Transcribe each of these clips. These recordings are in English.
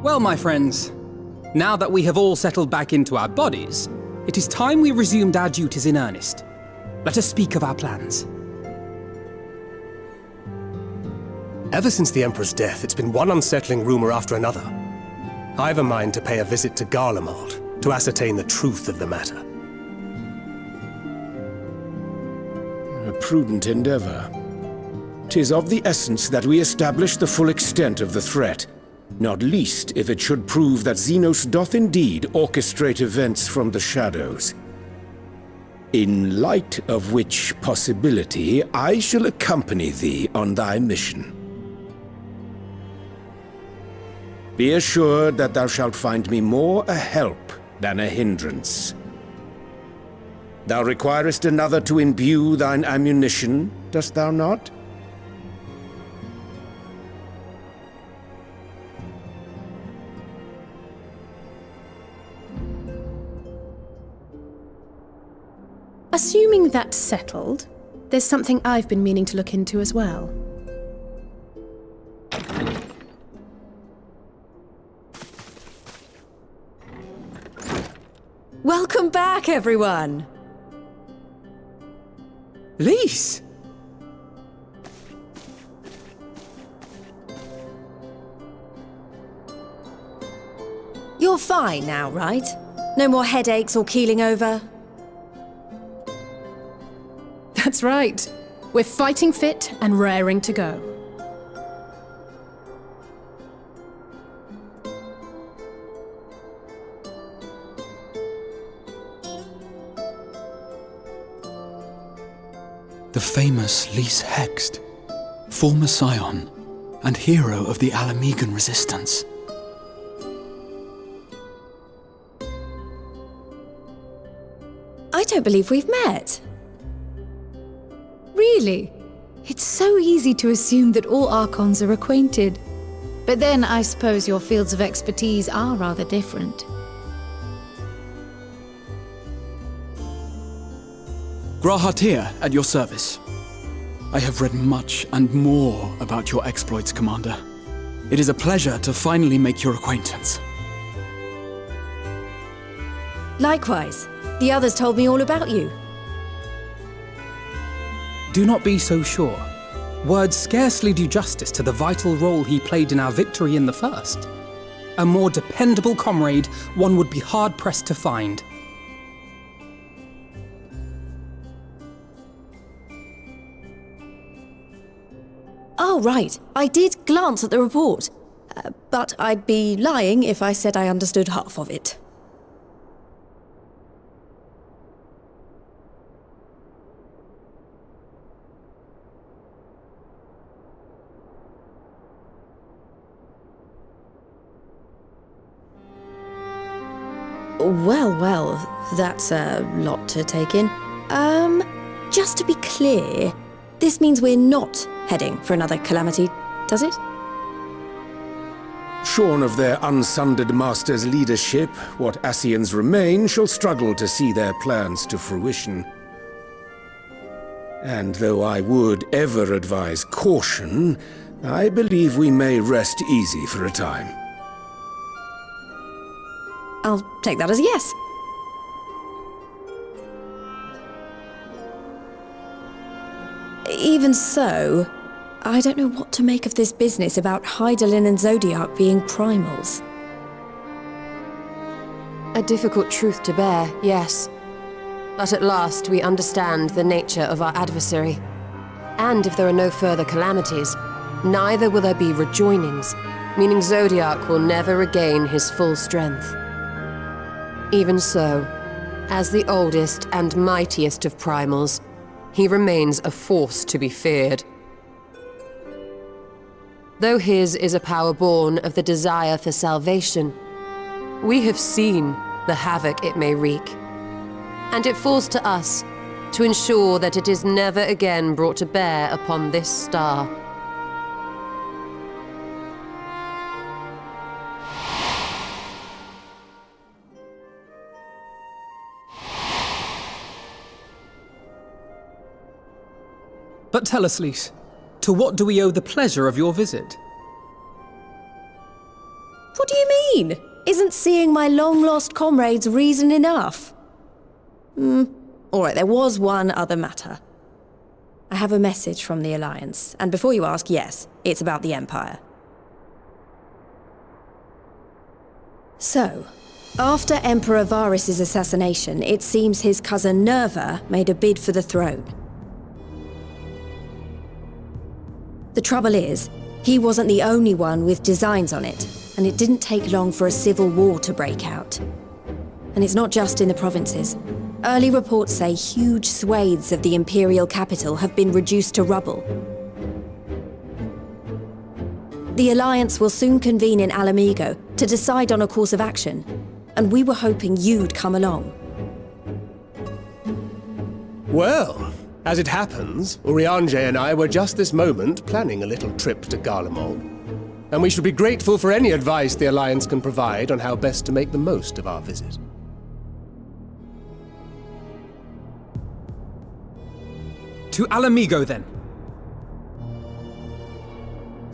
Well, my friends, now that we have all settled back into our bodies, it is time we resumed our duties in earnest. Let us speak of our plans. Ever since the Emperor's death, it's been one unsettling rumor after another. I've a mind to pay a visit to Garlemald to ascertain the truth of the matter. A prudent endeavor. 'Tis of the essence that we establish the full extent of the threat, not least if it should prove that Xenos doth indeed orchestrate events from the shadows. In light of which possibility, I shall accompany thee on thy mission. Be assured that thou shalt find me more a help than a hindrance. Thou requirest another to imbue thine ammunition, dost thou not? Assuming that's settled, there's something I've been meaning to look into as well. Welcome back, everyone! Lise! You're fine now, right? No more headaches or keeling over? That's right. We're fighting fit and raring to go. The famous Lise Hext, former scion and hero of the Alamegan resistance. I don't believe we've met. Really? It's so easy to assume that all Archons are acquainted. But then I suppose your fields of expertise are rather different. Grahatir, at your service. I have read much and more about your exploits, Commander. It is a pleasure to finally make your acquaintance. Likewise. The others told me all about you. Do not be so sure. Words scarcely do justice to the vital role he played in our victory in the First. A more dependable comrade one would be hard-pressed to find. Oh, right. I did glance at the report. But I'd be lying if I said I understood half of it. Well, that's a lot to take in. Just to be clear, this means we're not heading for another calamity, does it? Shorn of their unsundered master's leadership, what Ascians remain shall struggle to see their plans to fruition. And though I would ever advise caution, I believe we may rest easy for a time. I'll take that as a yes. Even so, I don't know what to make of this business about Hydaelyn and Zodiac being primals. A difficult truth to bear, yes. But at last we understand the nature of our adversary. And if there are no further calamities, neither will there be rejoinings, meaning Zodiac will never regain his full strength. Even so, as the oldest and mightiest of primals, he remains a force to be feared. Though his is a power born of the desire for salvation, we have seen the havoc it may wreak. And it falls to us to ensure that it is never again brought to bear upon this star. But tell us, Lise, to what do we owe the pleasure of your visit? What do you mean? Isn't seeing my long-lost comrades reason enough? Alright, there was one other matter. I have a message from the Alliance, and before you ask, yes, it's about the Empire. So, after Emperor Varys' assassination, it seems his cousin Nerva made a bid for the throne. The trouble is, he wasn't the only one with designs on it, and it didn't take long for a civil war to break out. And it's not just in the provinces. Early reports say huge swathes of the Imperial capital have been reduced to rubble. The Alliance will soon convene in Alamigo to decide on a course of action, and we were hoping you'd come along. Well, as it happens, Urianger and I were just this moment planning a little trip to Garlemald. And we should be grateful for any advice the Alliance can provide on how best to make the most of our visit. To Alamigo, then.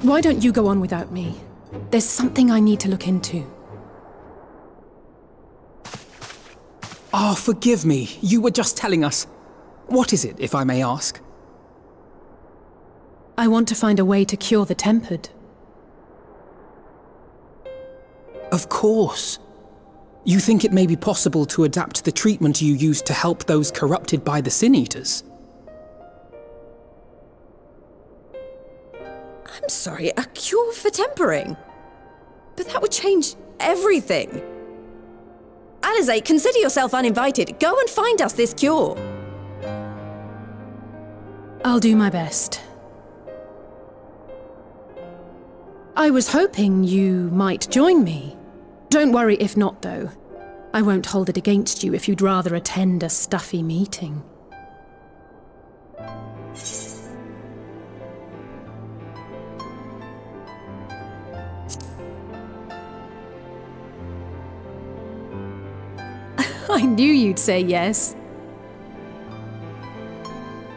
Why don't you go on without me? There's something I need to look into. Oh, forgive me. You were just telling us. What is it, if I may ask? I want to find a way to cure the Tempered. Of course. You think it may be possible to adapt the treatment you used to help those corrupted by the Sin Eaters? I'm sorry, a cure for tempering? But that would change everything. Alizé, consider yourself uninvited. Go and find us this cure. I'll do my best. I was hoping you might join me. Don't worry if not, though. I won't hold it against you if you'd rather attend a stuffy meeting. I knew you'd say yes.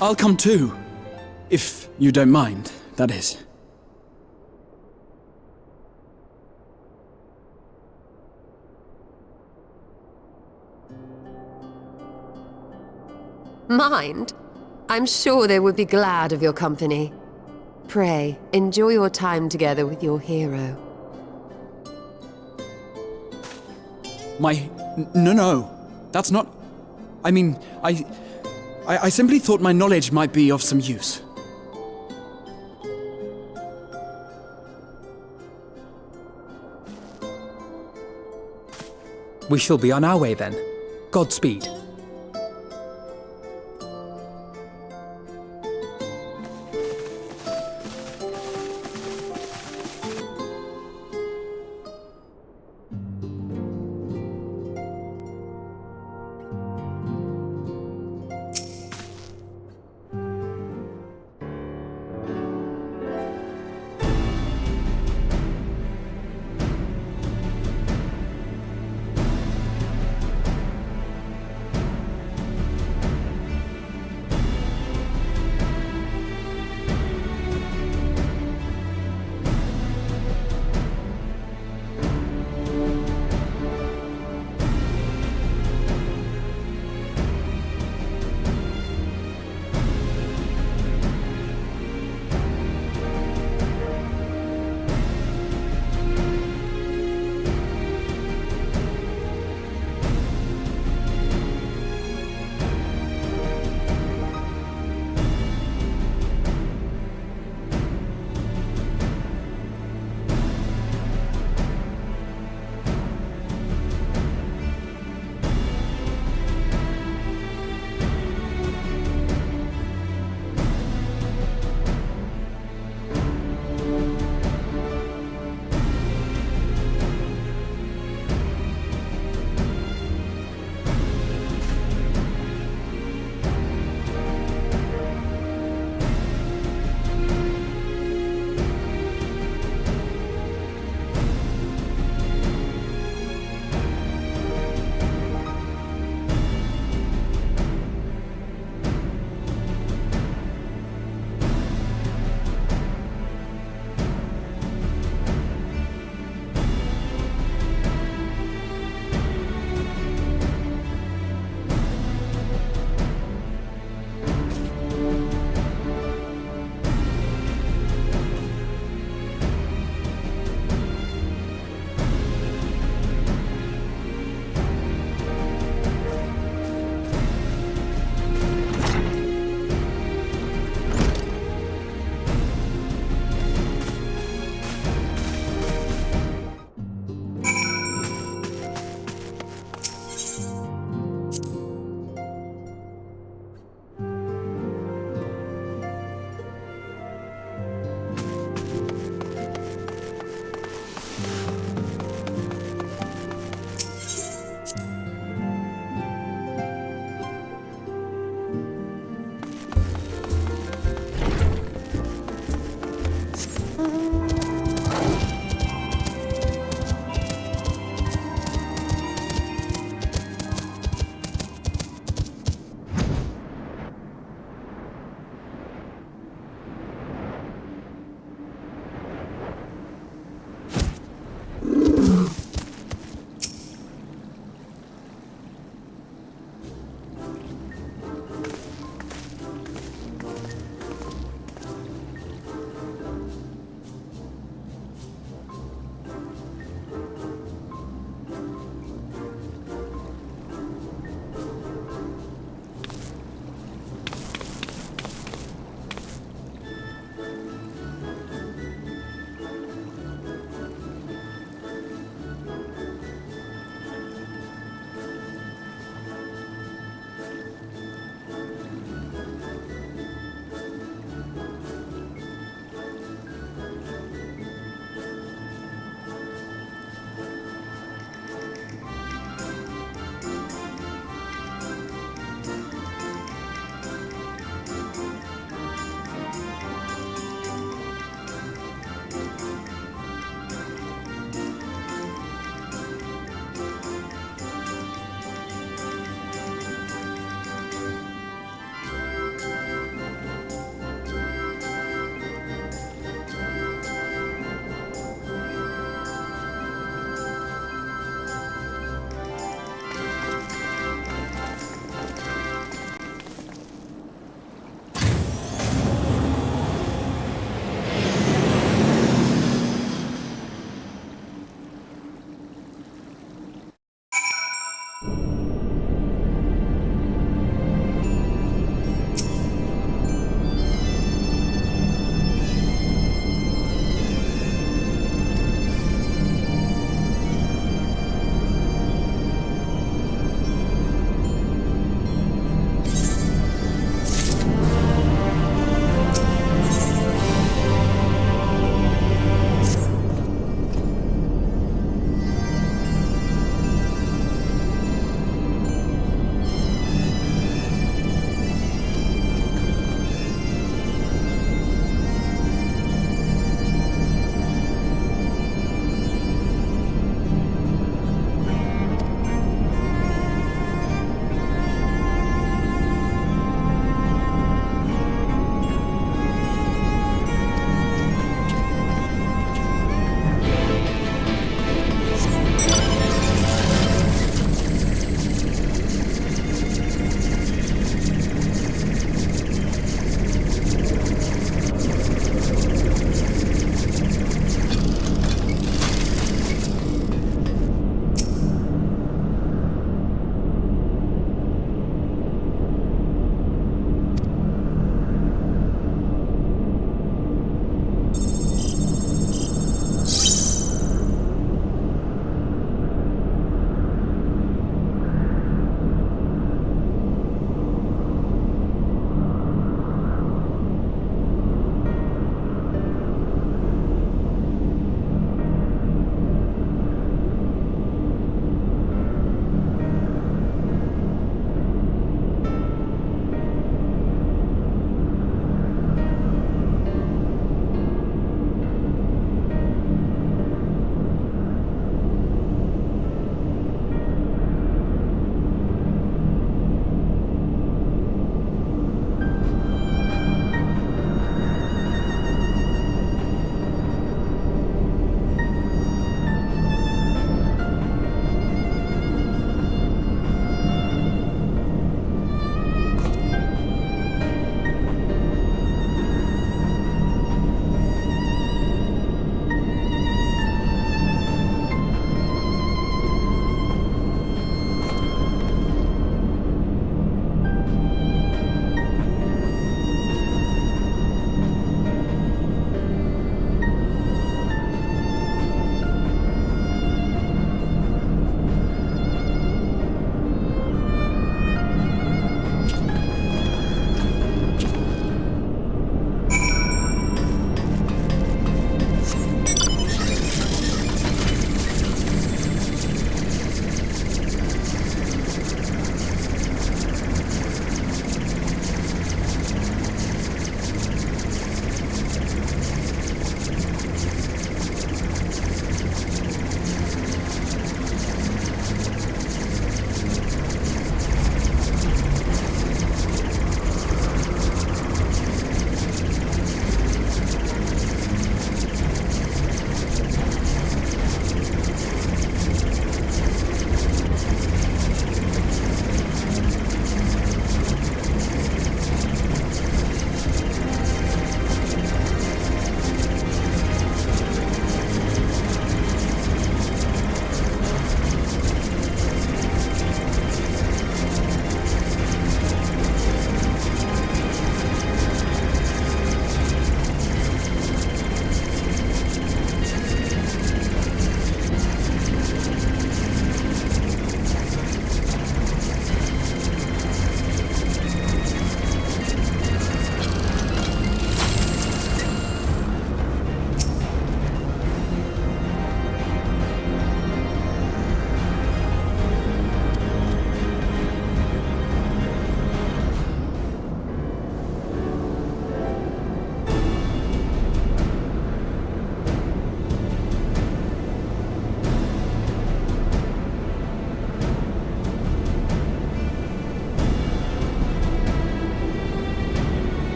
I'll come too. If you don't mind, that is. Mind? I'm sure they would be glad of your company. Pray, enjoy your time together with your hero. No. That's not... I mean, I simply thought my knowledge might be of some use. We shall be on our way then. Godspeed.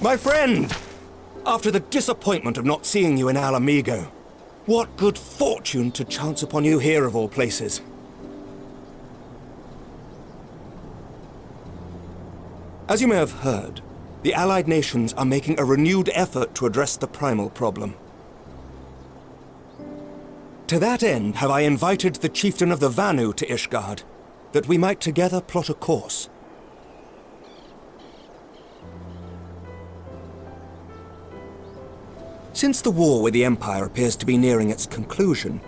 My friend! After the disappointment of not seeing you in Alamigo, what good fortune to chance upon you here of all places. As you may have heard, the Allied nations are making a renewed effort to address the primal problem. To that end, have I invited the chieftain of the Vanu to Ishgard, that we might together plot a course. Since the war with the Empire appears to be nearing its conclusion,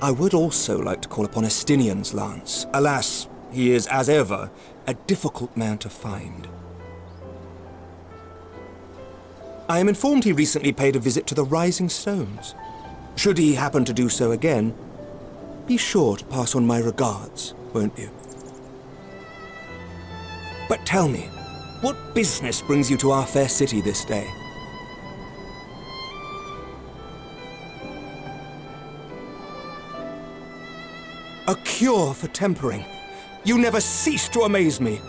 I would also like to call upon Estinian's lance. Alas, he is, as ever, a difficult man to find. I am informed he recently paid a visit to the Rising Stones. Should he happen to do so again, be sure to pass on my regards, won't you? But tell me, what business brings you to our fair city this day? A cure for tempering. You never cease to amaze me.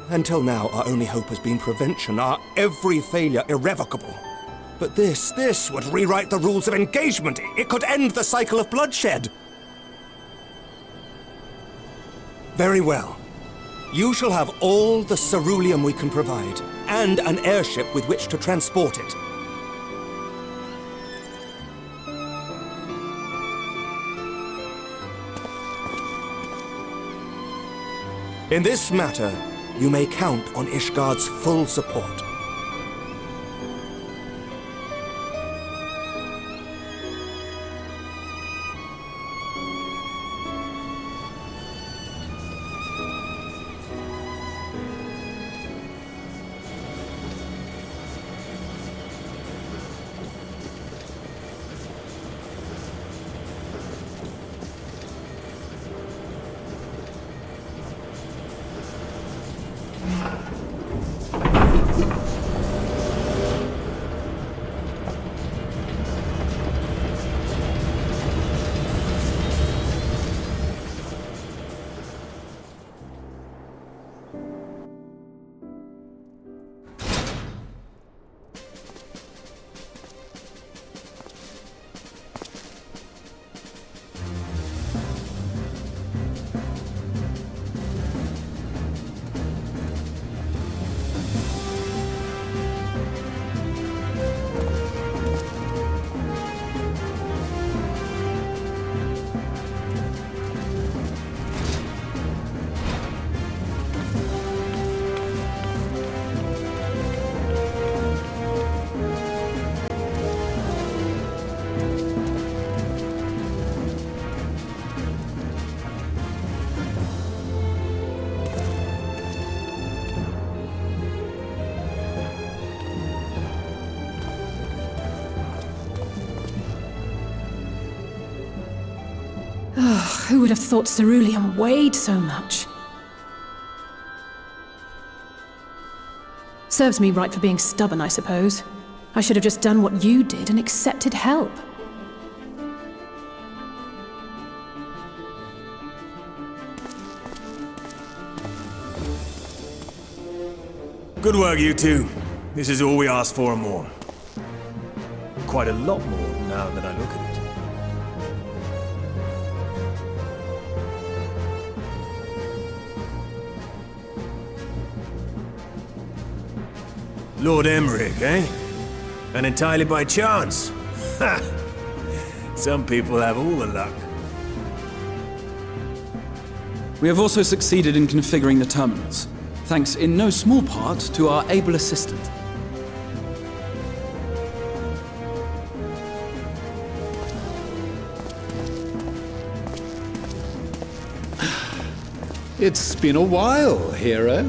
Until now, our only hope has been prevention, our every failure irrevocable. But this would rewrite the rules of engagement. It could end the cycle of bloodshed. Very well. You shall have all the ceruleum we can provide, and an airship with which to transport it. In this matter, you may count on Ishgard's full support. Who would have thought ceruleum weighed so much? Serves me right for being stubborn, I suppose. I should have just done what you did and accepted help. Good work, you two. This is all we asked for and more. Quite a lot more now that I look at it. Lord Emmerich, eh? And entirely by chance. Ha! Some people have all the luck. We have also succeeded in configuring the terminals, thanks in no small part to our able assistant. It's been a while, hero.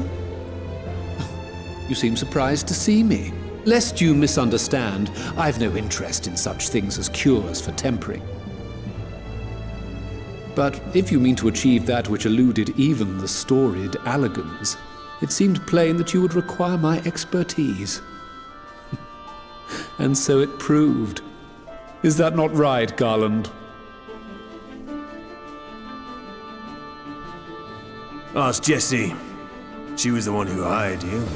You seem surprised to see me. Lest you misunderstand, I've no interest in such things as cures for tempering. But if you mean to achieve that which eluded even the storied Allagans, it seemed plain that you would require my expertise. And so it proved. Is that not right, Garland? Ask Jessie. She was the one who hired you.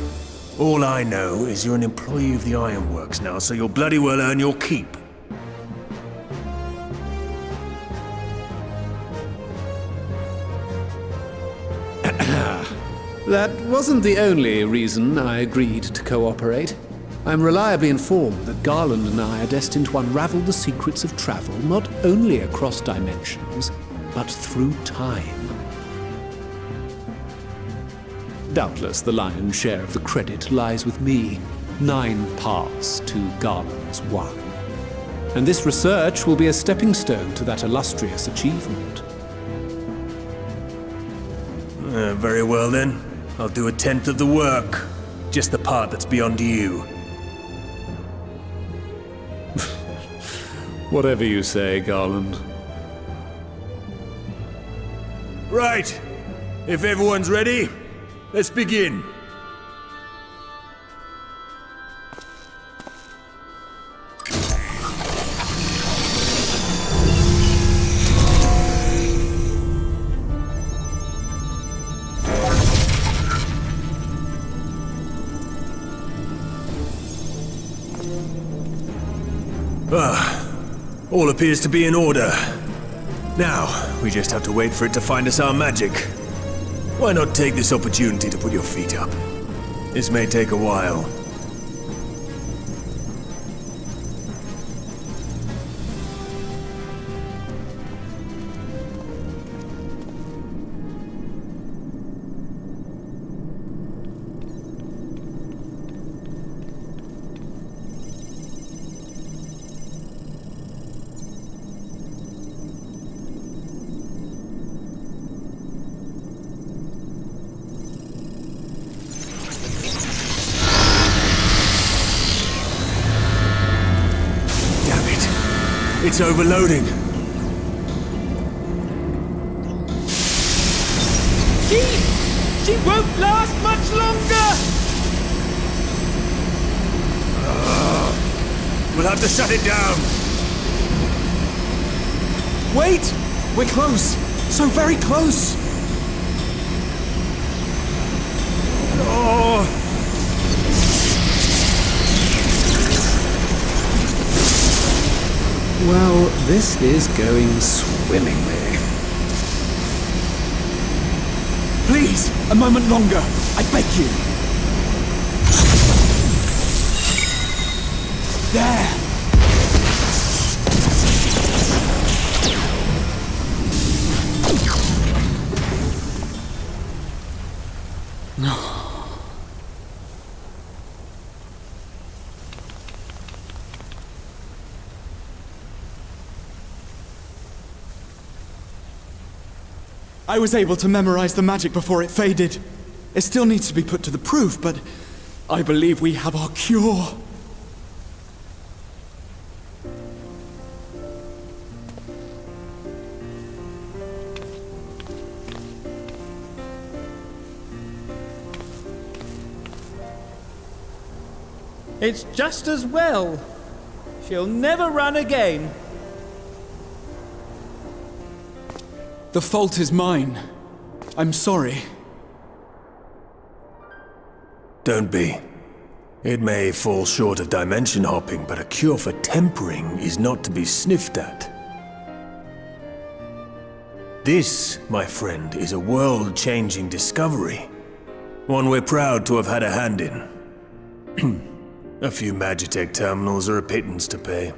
All I know is you're an employee of the Ironworks now, so you'll bloody well earn your keep. That wasn't the only reason I agreed to cooperate. I'm reliably informed that Garland and I are destined to unravel the secrets of travel, not only across dimensions, but through time. Doubtless the lion's share of the credit lies with me. 9 paths to Garland's 1. And this research will be a stepping stone to that illustrious achievement. Very well then. I'll do 1/10 of the work. Just the part that's beyond you. Whatever you say, Garland. Right. If everyone's ready, let's begin. All appears to be in order. Now, we just have to wait for it to find us our magic. Why not take this opportunity to put your feet up? This may take a while. It's overloading. She won't last much longer! We'll have to shut it down. Wait! We're close! So very close! Oh! Well, this is going swimmingly. Please, a moment longer. I beg you. There. I was able to memorize the magic before it faded. It still needs to be put to the proof, but I believe we have our cure. It's just as well. She'll never run again. The fault is mine. I'm sorry. Don't be. It may fall short of dimension hopping, but a cure for tempering is not to be sniffed at. This, my friend, is a world-changing discovery. One we're proud to have had a hand in. A few Magitech terminals are a pittance to pay.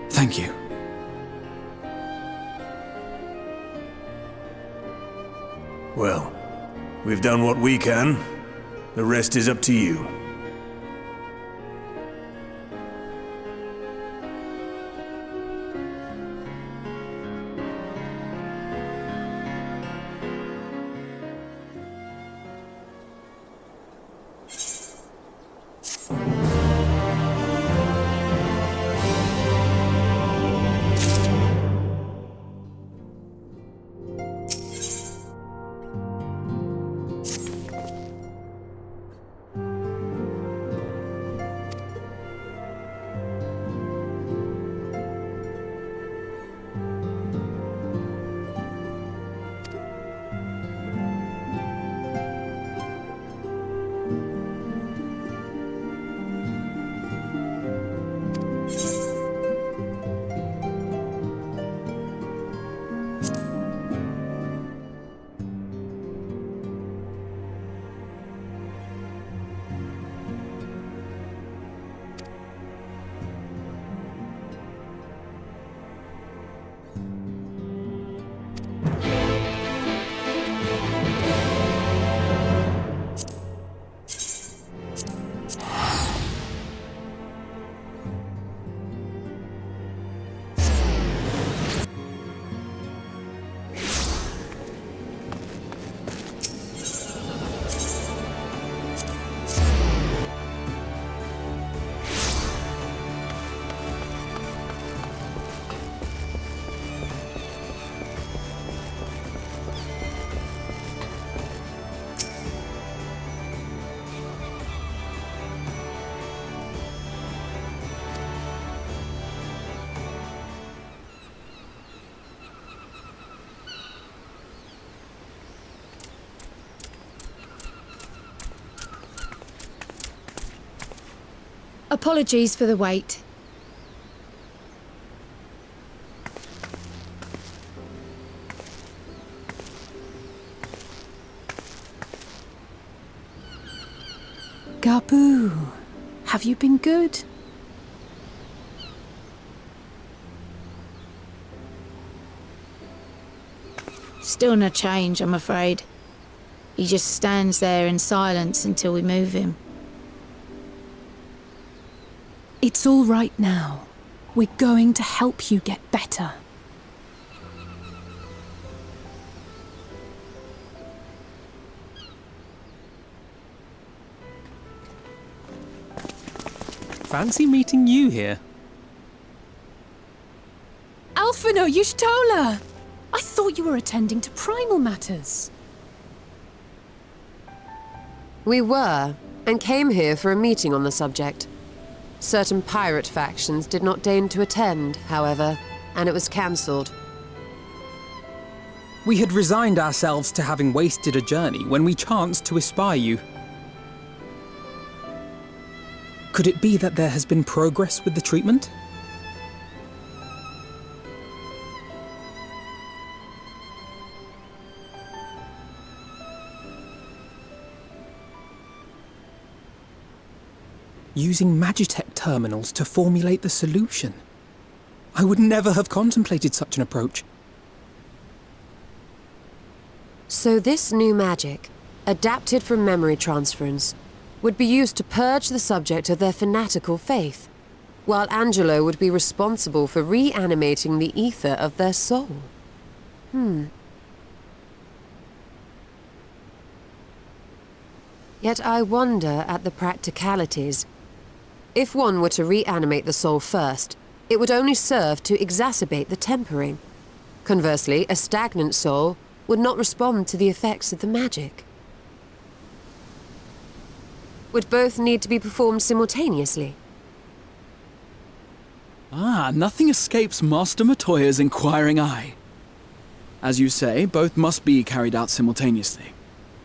Thank you. Well, we've done what we can. The rest is up to you. Apologies for the wait. Gabu, have you been good? Still no change, I'm afraid. He just stands there in silence until we move him. It's all right now. We're going to help you get better. Fancy meeting you here. Alphino Y'shtola! I thought you were attending to primal matters. We were, and came here for a meeting on the subject. Certain pirate factions did not deign to attend, however, and it was cancelled. We had resigned ourselves to having wasted a journey when we chanced to espy you. Could it be that there has been progress with the treatment? Using Magitech terminals to formulate the solution. I would never have contemplated such an approach. So this new magic, adapted from memory transference, would be used to purge the subject of their fanatical faith, while Angelo would be responsible for reanimating the ether of their soul. Yet I wonder at the practicalities. If one were to reanimate the soul first, it would only serve to exacerbate the tempering. Conversely, a stagnant soul would not respond to the effects of the magic. Would both need to be performed simultaneously? Nothing escapes Master Matoya's inquiring eye. As you say, both must be carried out simultaneously.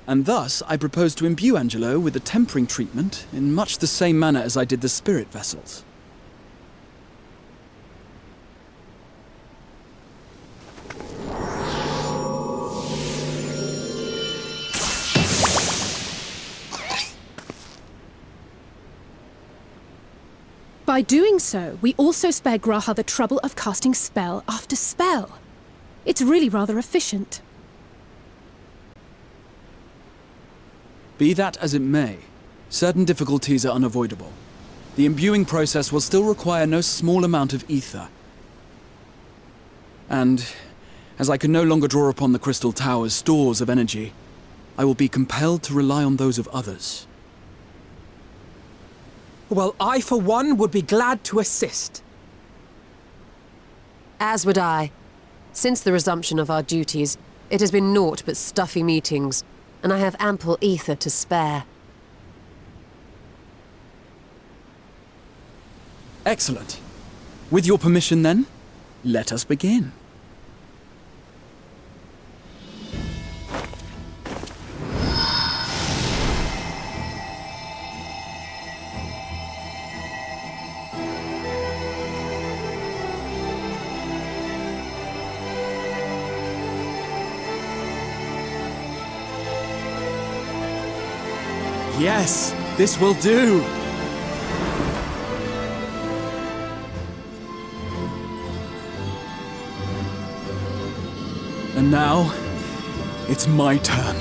And thus, I propose to imbue Angelo with the tempering treatment in much the same manner as I did the spirit vessels. By doing so, we also spare Graha the trouble of casting spell after spell. It's really rather efficient. Be that as it may, certain difficulties are unavoidable. The imbuing process will still require no small amount of ether. And, as I can no longer draw upon the Crystal Tower's stores of energy, I will be compelled to rely on those of others. Well, I, for one, would be glad to assist. As would I. Since the resumption of our duties, it has been naught but stuffy meetings, and I have ample ether to spare. Excellent. With your permission, then, let us begin. Yes, this will do! And now, it's my turn.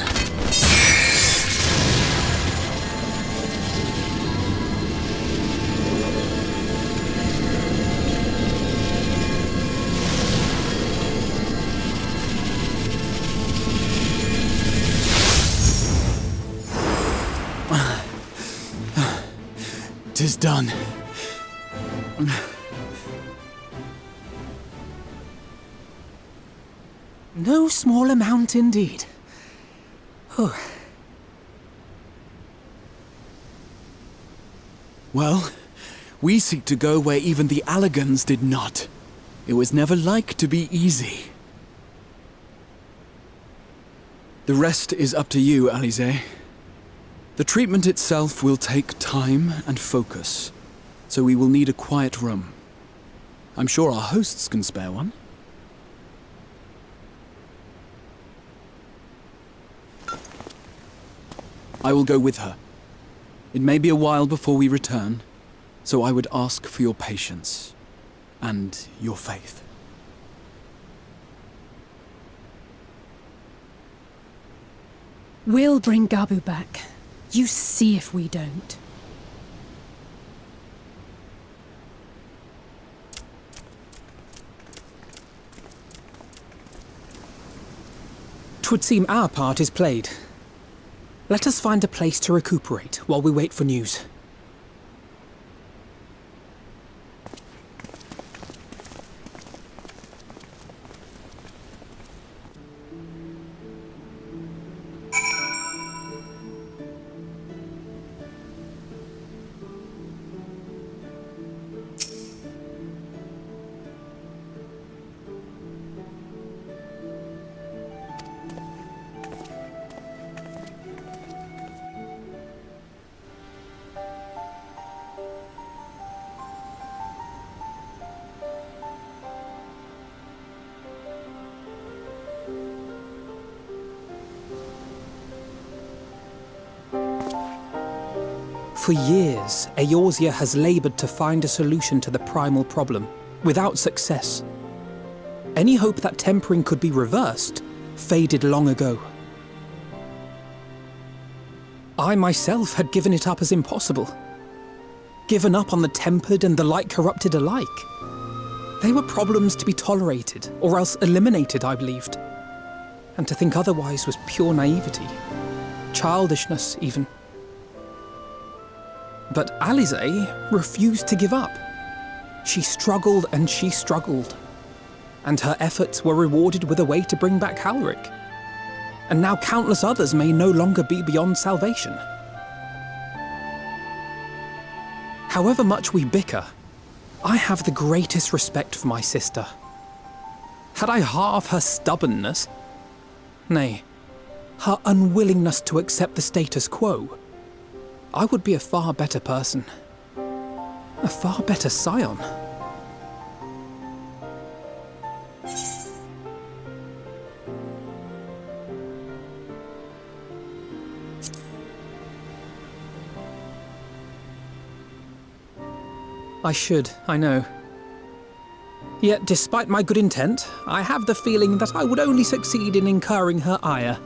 Tis done. No small amount indeed. Well, we seek to go where even the Allagans did not. It was never like to be easy. The rest is up to you, Alize. The treatment itself will take time and focus. so we will need a quiet room. I'm sure our hosts can spare one. I will go with her. It may be a while before we return, so I would ask for your patience and your faith. We'll bring Gabu back. You see if we don't. 'Twould seem our part is played. Let us find a place to recuperate while we wait for news. For years, Eorzea has laboured to find a solution to the primal problem, without success. Any hope that tempering could be reversed faded long ago. I myself had given it up as impossible. Given up on the tempered and the light-corrupted alike. They were problems to be tolerated, or else eliminated, I believed. And to think otherwise was pure naivety. Childishness, even. But Alisaie refused to give up. She struggled and she struggled. And her efforts were rewarded with a way to bring back Halric. And now countless others may no longer be beyond salvation. However much we bicker, I have the greatest respect for my sister. Had I half her stubbornness, nay, her unwillingness to accept the status quo, I would be a far better person. A far better scion. I should, I know. Yet, despite my good intent, I have the feeling that I would only succeed in incurring her ire.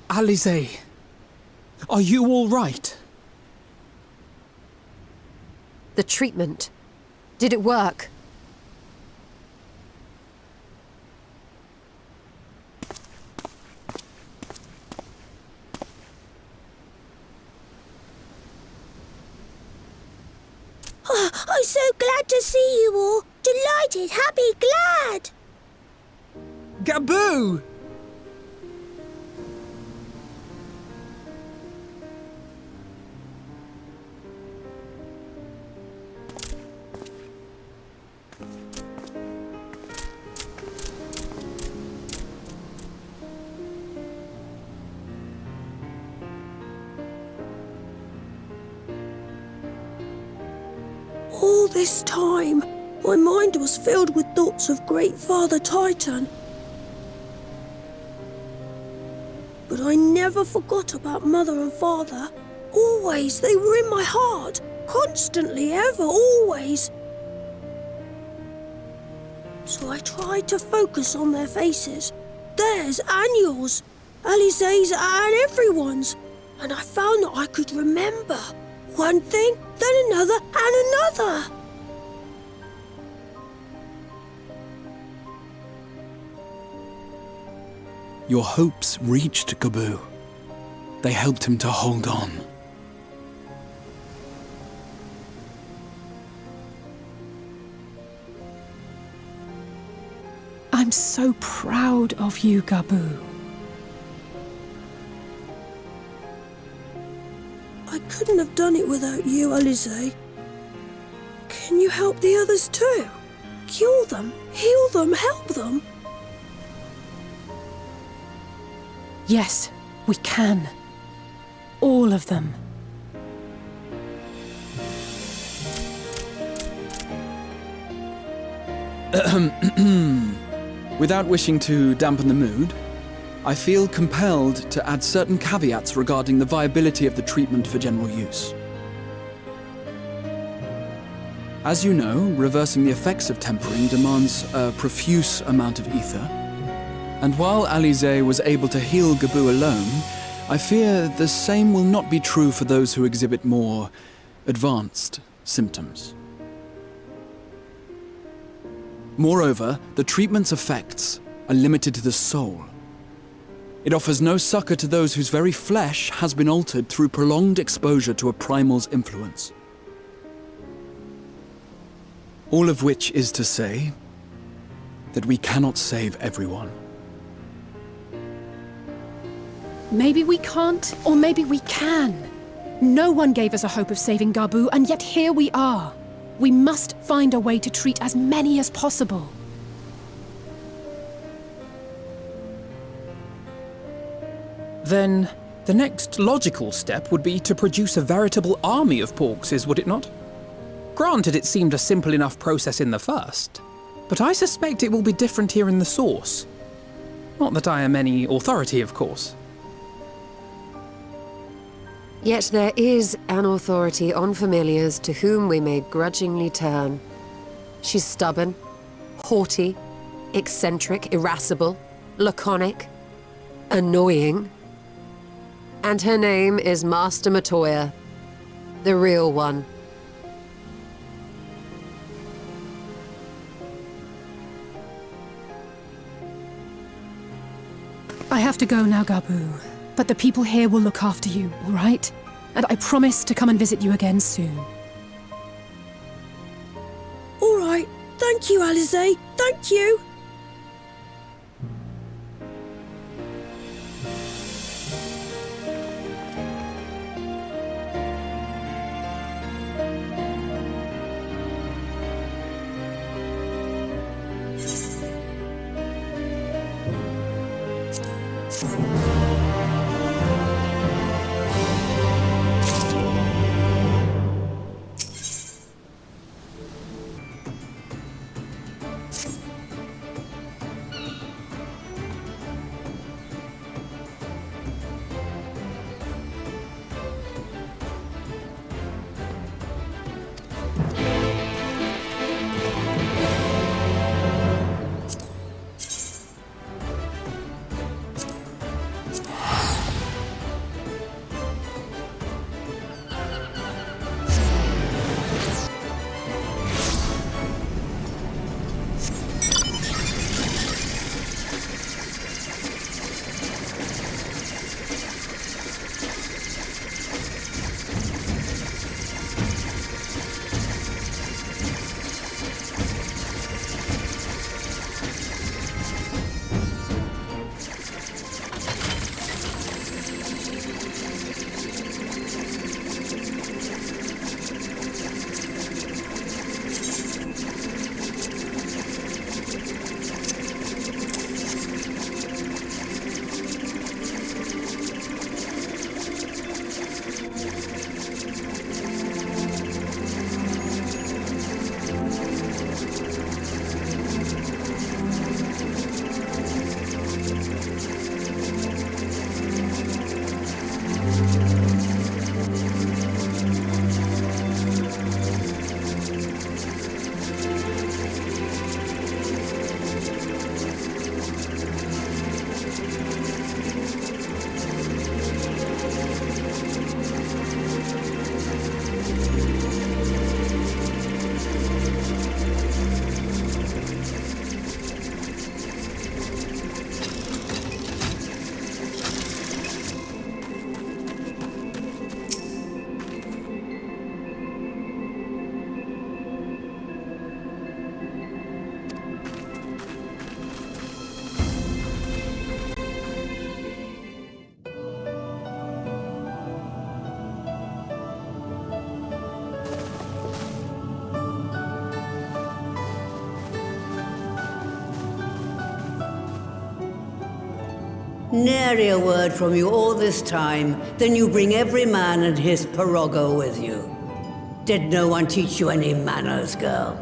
Alisaie, are you all right? The treatment. Did it work? Oh, I'm so glad to see you all. Delighted, happy, glad. Gabu! All this time, my mind was filled with thoughts of Great Father Titan. But I never forgot about Mother and Father. Always, they were in my heart. Constantly, ever, always. So I tried to focus on their faces. Theirs and yours. Alisaie's and everyone's. And I found that I could remember. One thing, then another, and another. Your hopes reached Gabu. They helped him to hold on. I'm so proud of you, Gabu. I couldn't have done it without you, Alisaie. Can you help the others too? Cure them, heal them, help them? Yes, we can. All of them. Without wishing to dampen the mood, I feel compelled to add certain caveats regarding the viability of the treatment for general use. As you know, reversing the effects of tempering demands a profuse amount of ether. And while Alize was able to heal Gabu alone, I fear the same will not be true for those who exhibit more advanced symptoms. Moreover, the treatment's effects are limited to the soul. It offers no succor to those whose very flesh has been altered through prolonged exposure to a primal's influence. All of which is to say that we cannot save everyone. Maybe we can't, or maybe we can. No one gave us a hope of saving Gabu, and yet here we are. We must find a way to treat as many as possible. Then, the next logical step would be to produce a veritable army of Porkses, would it not? Granted, it seemed a simple enough process in the first, but I suspect it will be different here in the source. Not that I am any authority, of course. Yet there is an authority on familiars to whom we may grudgingly turn. She's stubborn, haughty, eccentric, irascible, laconic, annoying. And her name is Master Matoya, the real one. I have to go now, Gabu. But the people here will look after you, all right? And I promise to come and visit you again soon. All right. Thank you, Alize. Thank you. Nary a word from you all this time, then you bring every man and his pirogo with you. Did no one teach you any manners, girl?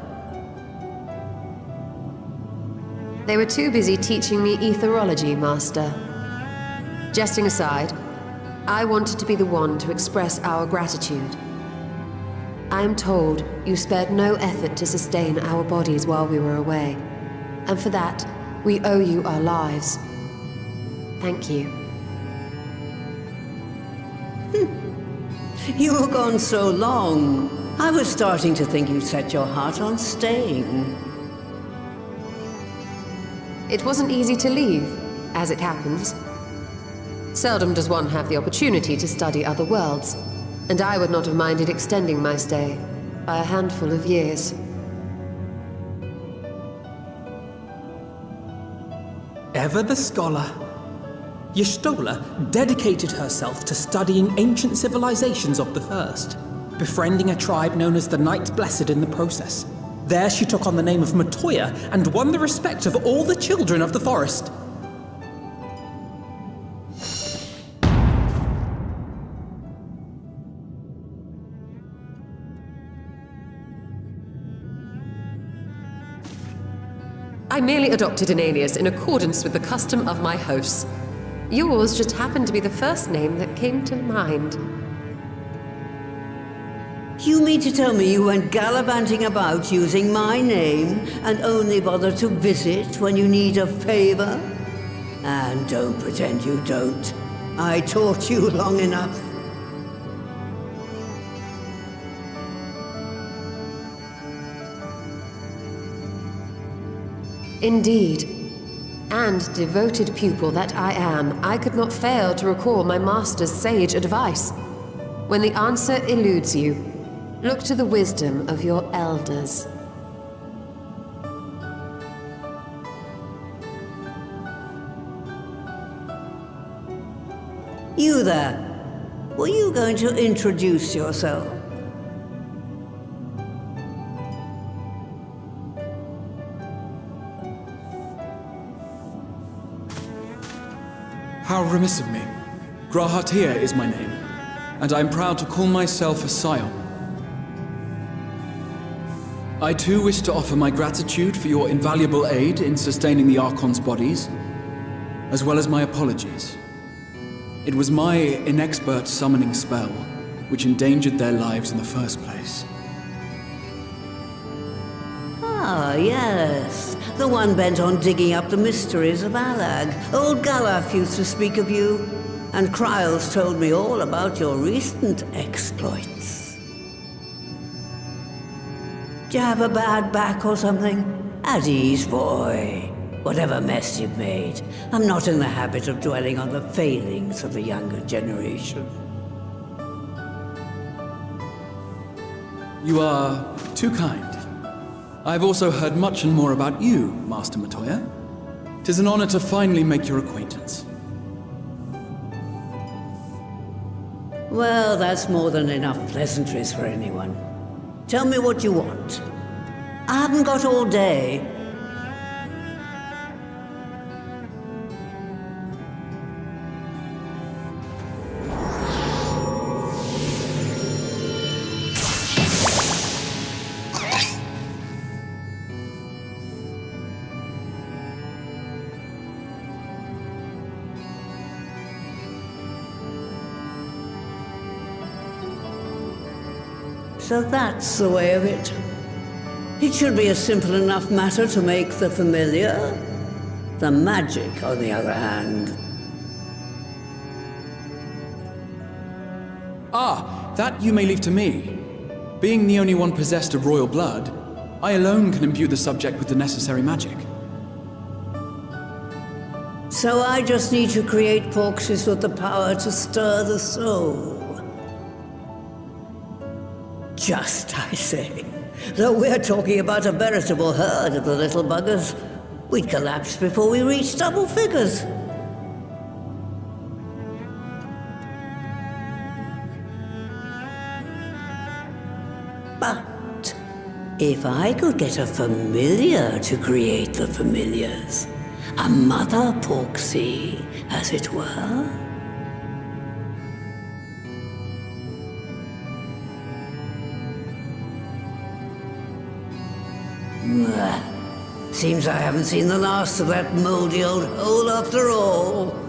They were too busy teaching me etherology, Master. Jesting aside, I wanted to be the one to express our gratitude. I am told you spared no effort to sustain our bodies while we were away, and for that, we owe you our lives. Thank you. You were gone so long. I was starting to think you'd set your heart on staying. It wasn't easy to leave, as it happens. Seldom does one have the opportunity to study other worlds, and I would not have minded extending my stay by a handful of years. Ever the scholar. Y'shtola dedicated herself to studying ancient civilizations of the First, befriending a tribe known as the Knights Blessed in the process. There she took on the name of Matoya and won the respect of all the children of the forest. I merely adopted an alias in accordance with the custom of my hosts. Yours just happened to be the first name that came to mind. You mean to tell me you went gallivanting about using my name and only bother to visit when you need a favor? And don't pretend you don't. I taught you long enough. Indeed. And devoted pupil that I am, I could not fail to recall my master's sage advice. When the answer eludes you, look to the wisdom of your elders. You there. Were you going to introduce yourself? How remiss of me. Grahatia is my name, and I'm proud to call myself a scion. I too wish to offer my gratitude for your invaluable aid in sustaining the Archon's bodies, as well as my apologies. It was my inexpert summoning spell which endangered their lives in the first place. Ah, yes. The one bent on digging up the mysteries of Alag. Old Galaf used to speak of you, and Kryles told me all about your recent exploits. Do you have a bad back or something? At ease, boy. Whatever mess you've made, I'm not in the habit of dwelling on the failings of the younger generation. You are too kind. I've also heard much and more about you, Master Matoya. 'Tis an honor to finally make your acquaintance. Well, that's more than enough pleasantries for anyone. Tell me what you want. I haven't got all day. So that's the way of it. It should be a simple enough matter to make the familiar. The magic, on the other hand. Ah, that you may leave to me. Being the only one possessed of royal blood, I alone can imbue the subject with the necessary magic. So I just need to create porxes with the power to stir the soul. Just, I say. Though we're talking about a veritable herd of the little buggers, we'd collapse before we reached double figures. But if I could get a familiar to create the familiars, A mother Porksea, as it were. Seems I haven't seen the last of that moldy old hole after all.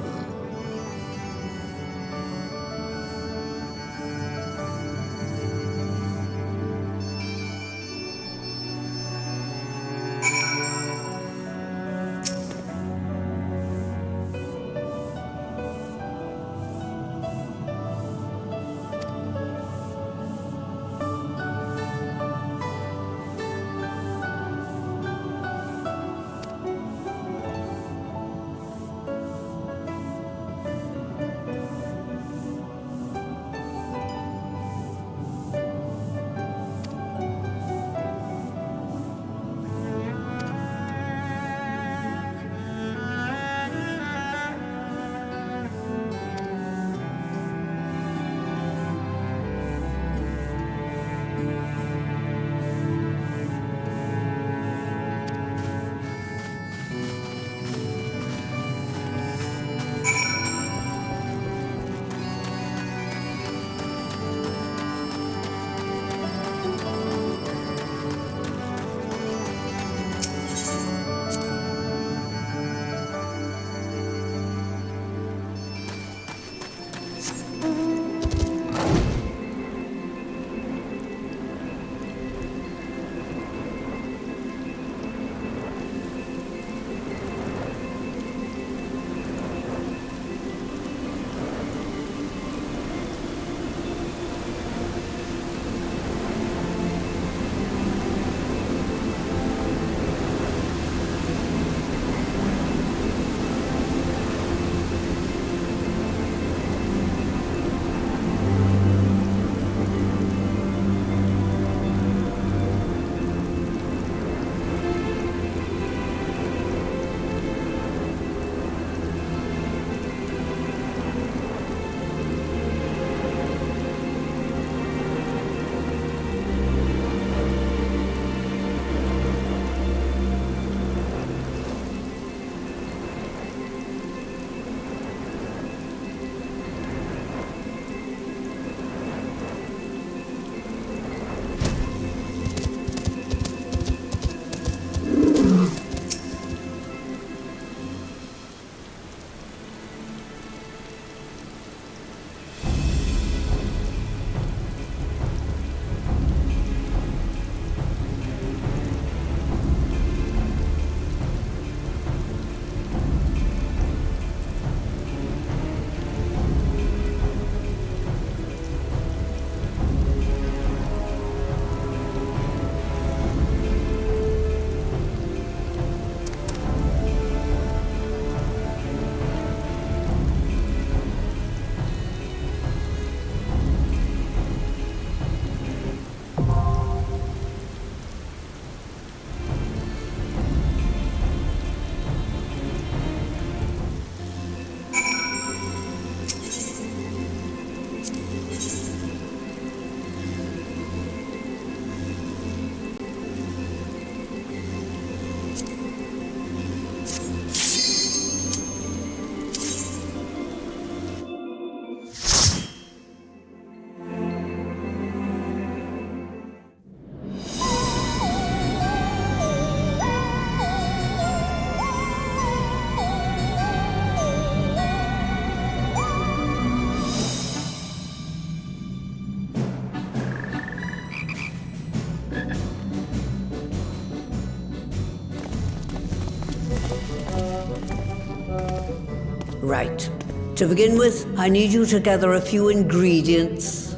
Right. To begin with, I need you to gather a few ingredients.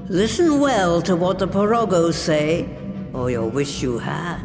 Listen well to what the Porogos say, or you'll wish you had.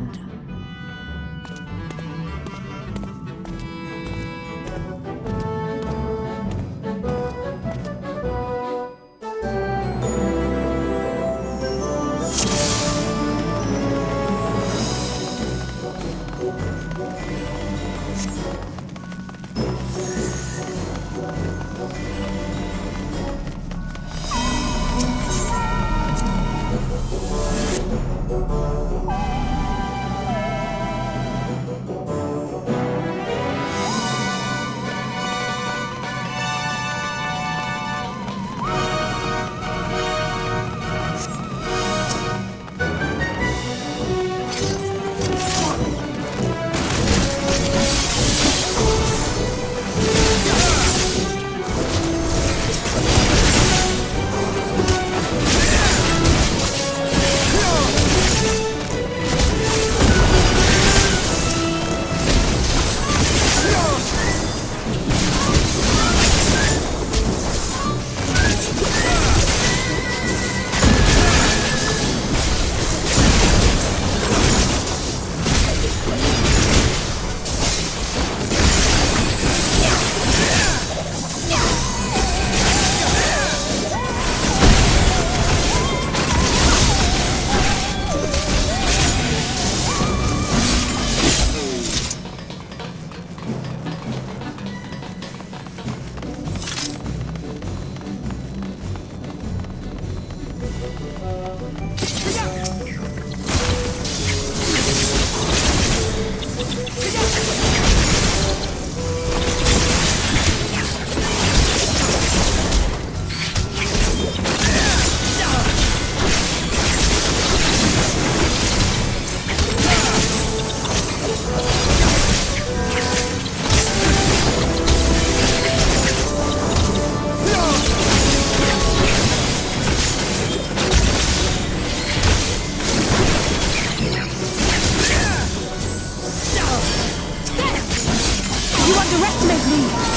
underestimate me!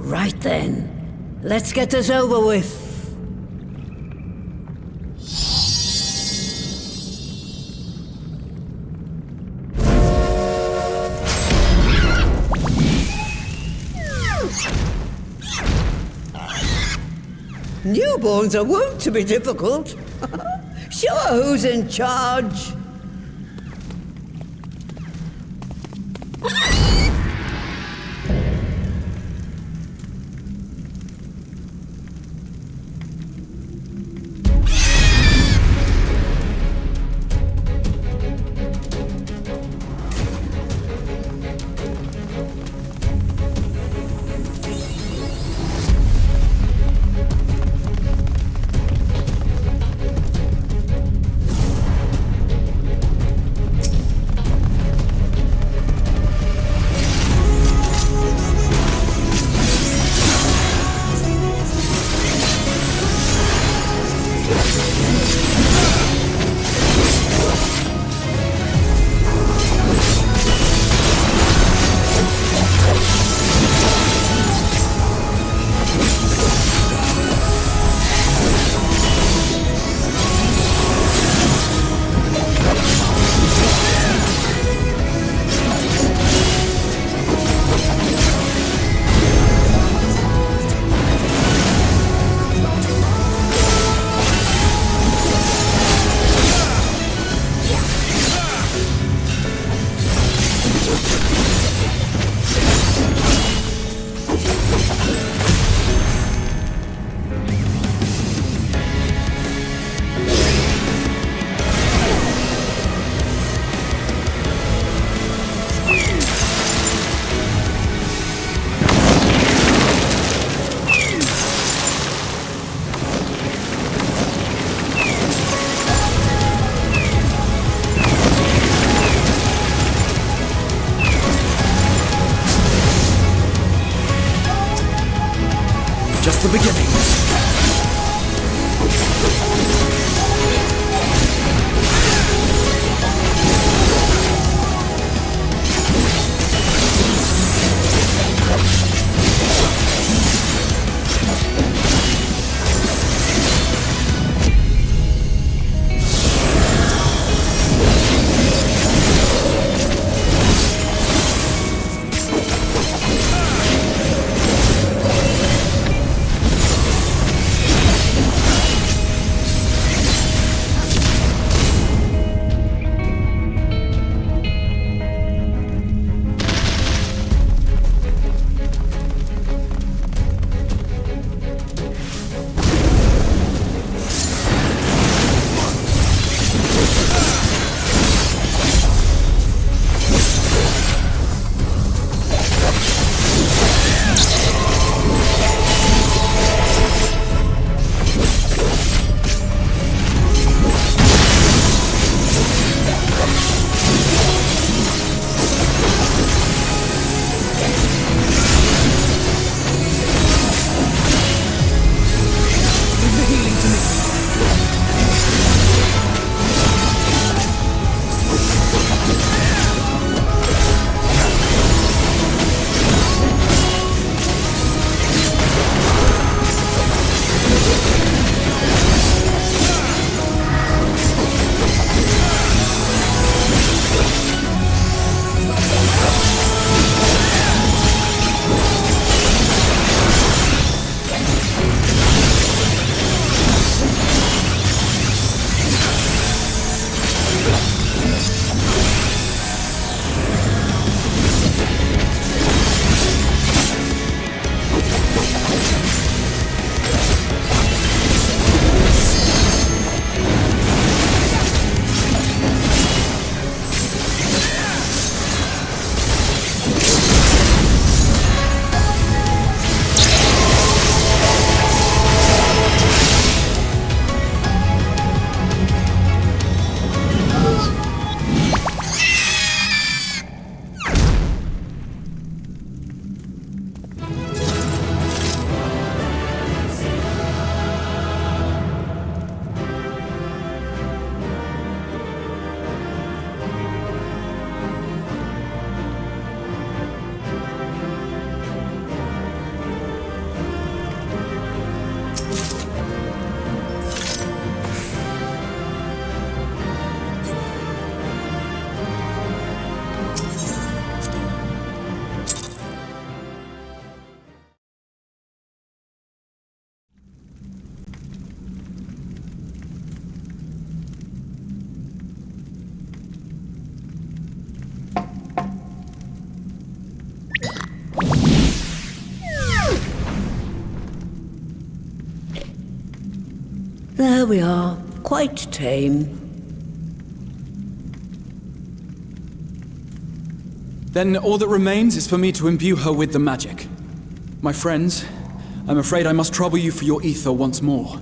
Right then, let's get this over with. Newborns are wont to be difficult. Sure, who's in charge? Just the beginning. There we are, quite tame. Then all that remains is for me to imbue her with the magic. My friends, I'm afraid I must trouble you for your ether once more.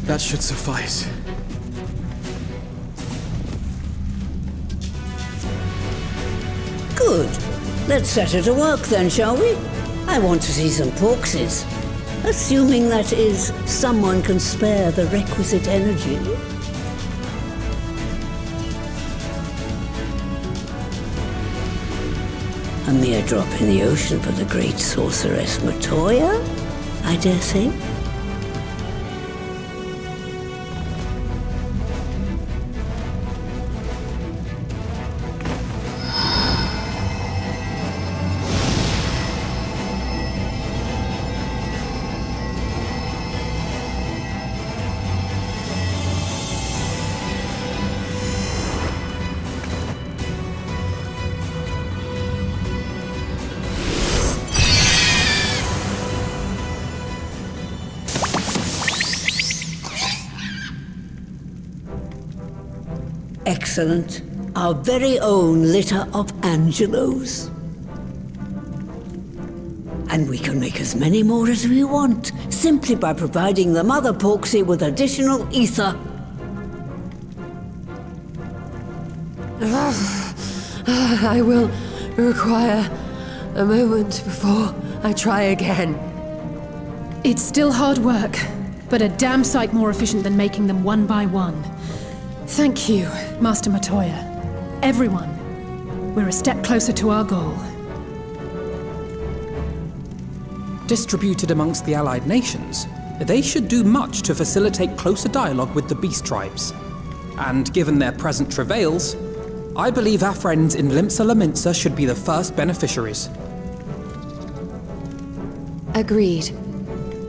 That should suffice. Good. Let's set her to work then, shall we? I want to see some porkses. Assuming, that is, someone can spare the requisite energy. A mere drop in the ocean for the great sorceress Matoya, I dare say. Excellent. Our very own litter of Angelos. And we can make as many more as we want, simply by providing the Mother Porksy with additional ether. I will require a moment before I try again. It's still hard work, but a damn sight more efficient than making them one by one. Thank you, Master Matoya. Everyone, we're a step closer to our goal. Distributed amongst the allied nations, they should do much to facilitate closer dialogue with the beast tribes. And given their present travails, I believe our friends in Limsa Laminsa should be the first beneficiaries. Agreed.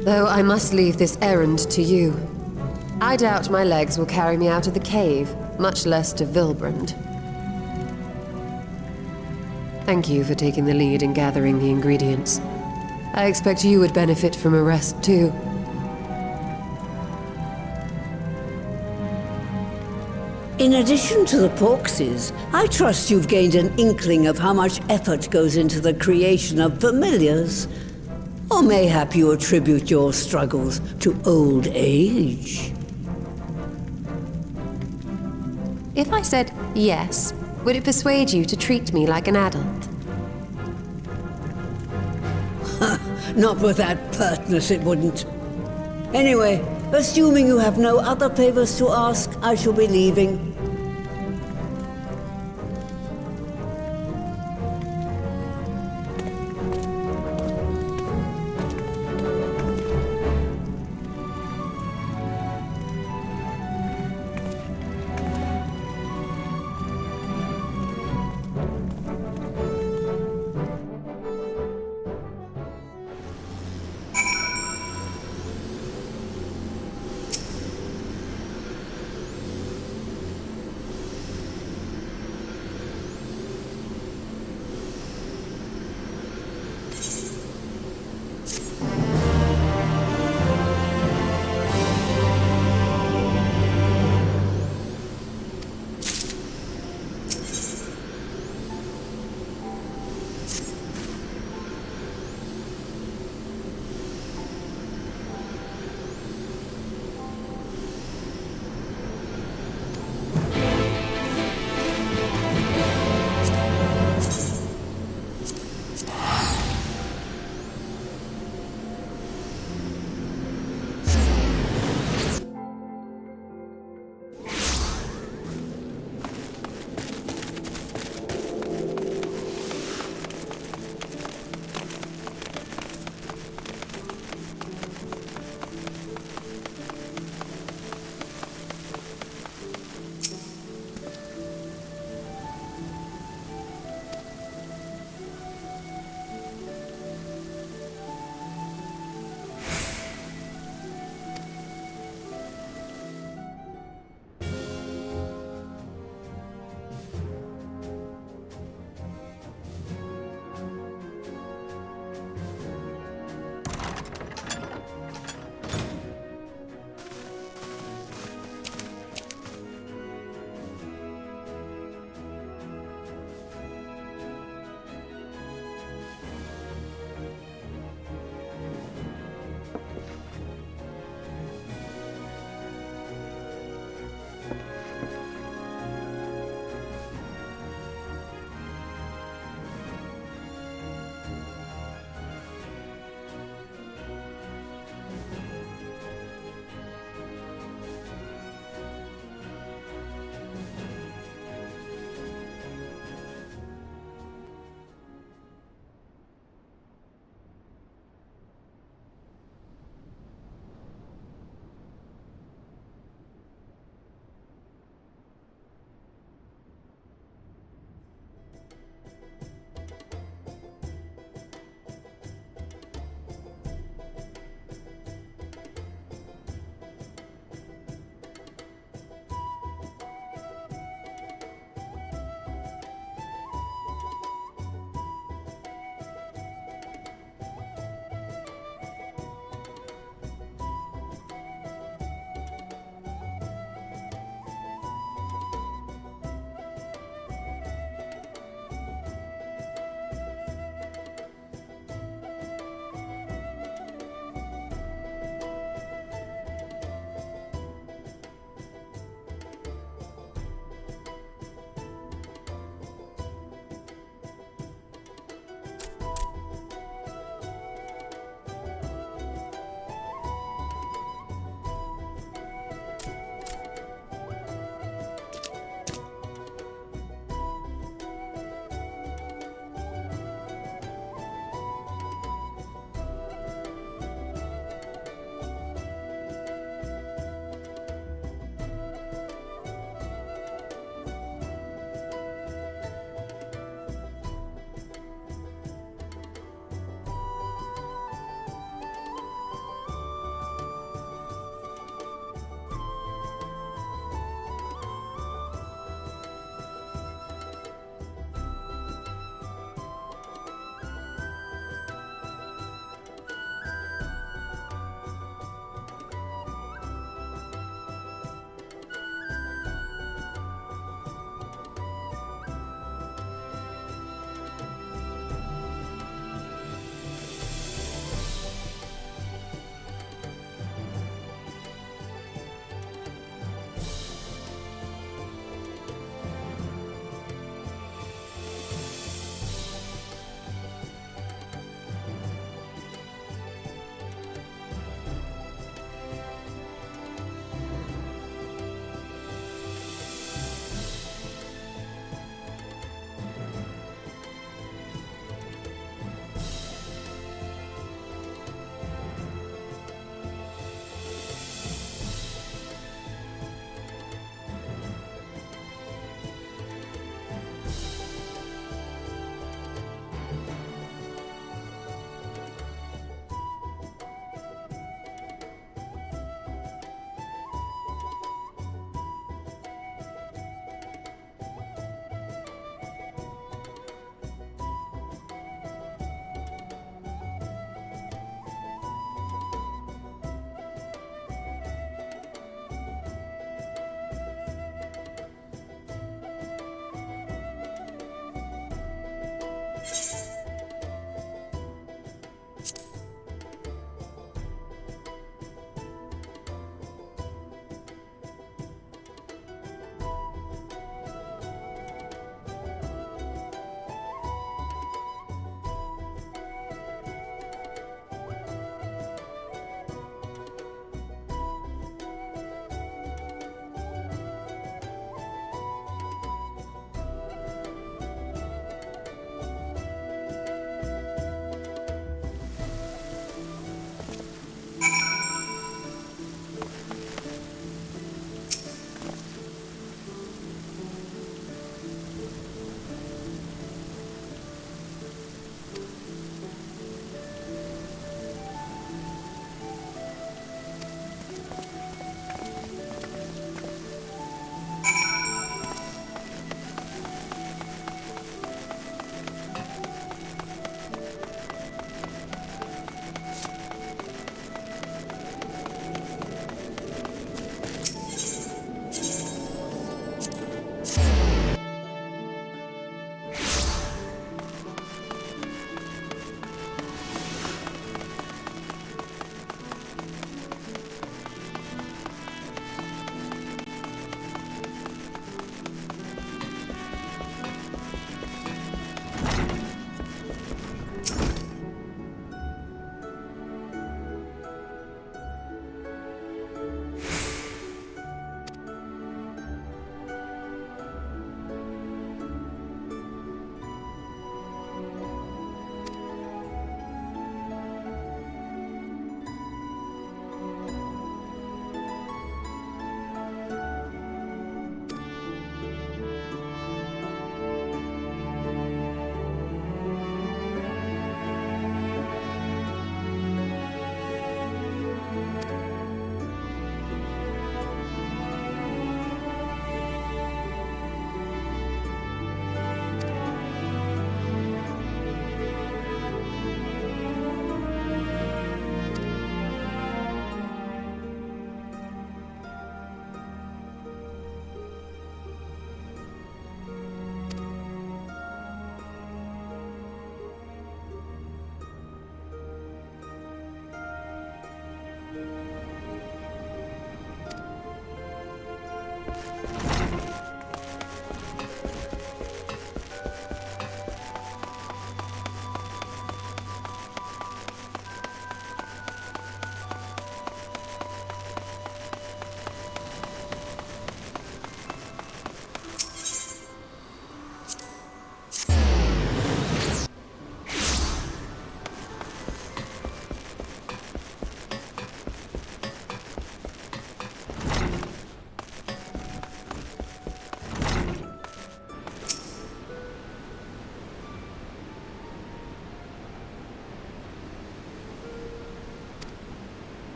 Though I must leave this errand to you. I doubt my legs will carry me out of the cave, much less to Vilbrand. Thank you for taking the lead in gathering the ingredients. I expect you would benefit from a rest too. In addition to the Porksies, I trust you've gained an inkling of how much effort goes into the creation of familiars. Or mayhap you attribute your struggles to old age. If I said yes, would it persuade you to treat me like an adult? Not with that pertness, it wouldn't. Anyway, assuming you have no other favors to ask, I shall be leaving.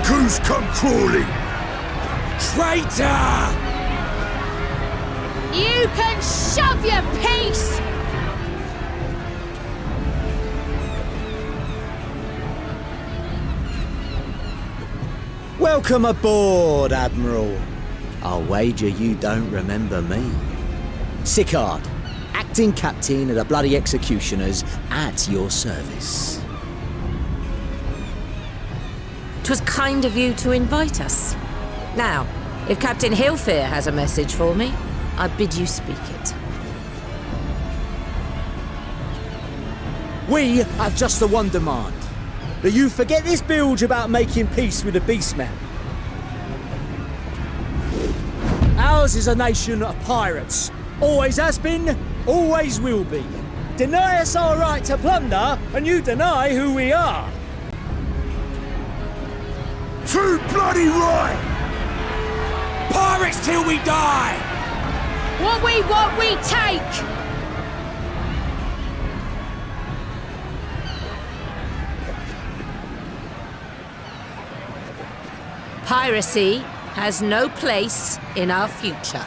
raccoons come crawling! Traitor! You can shove your piece! Welcome aboard, Admiral. I'll wager you don't remember me. Sicard, acting captain of the bloody executioners, at your service. 'Twas kind of you to invite us. Now, if Captain Hillfear has a message for me, I bid you speak it. We have just the one demand. That you forget this bilge about making peace with the Beastmen. Ours is a nation of pirates. Always has been, always will be. Deny us our right to plunder, and you deny who we are. Too bloody right! Pirates till we die! What we take! Piracy has no place in our future.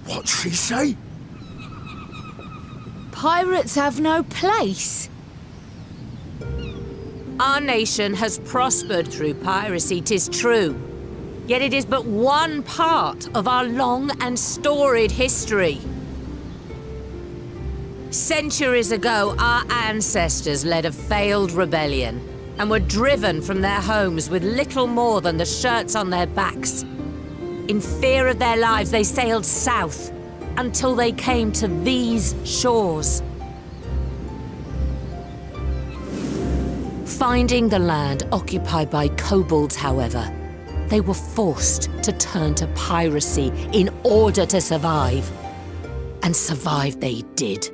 What'd she say? Pirates have no place. Our nation has prospered through piracy, 'tis true. Yet it is but one part of our long and storied history. Centuries ago, our ancestors led a failed rebellion and were driven from their homes with little more than the shirts on their backs. In fear of their lives, they sailed south until they came to these shores. Finding the land occupied by kobolds, however, they were forced to turn to piracy in order to survive. And survive they did.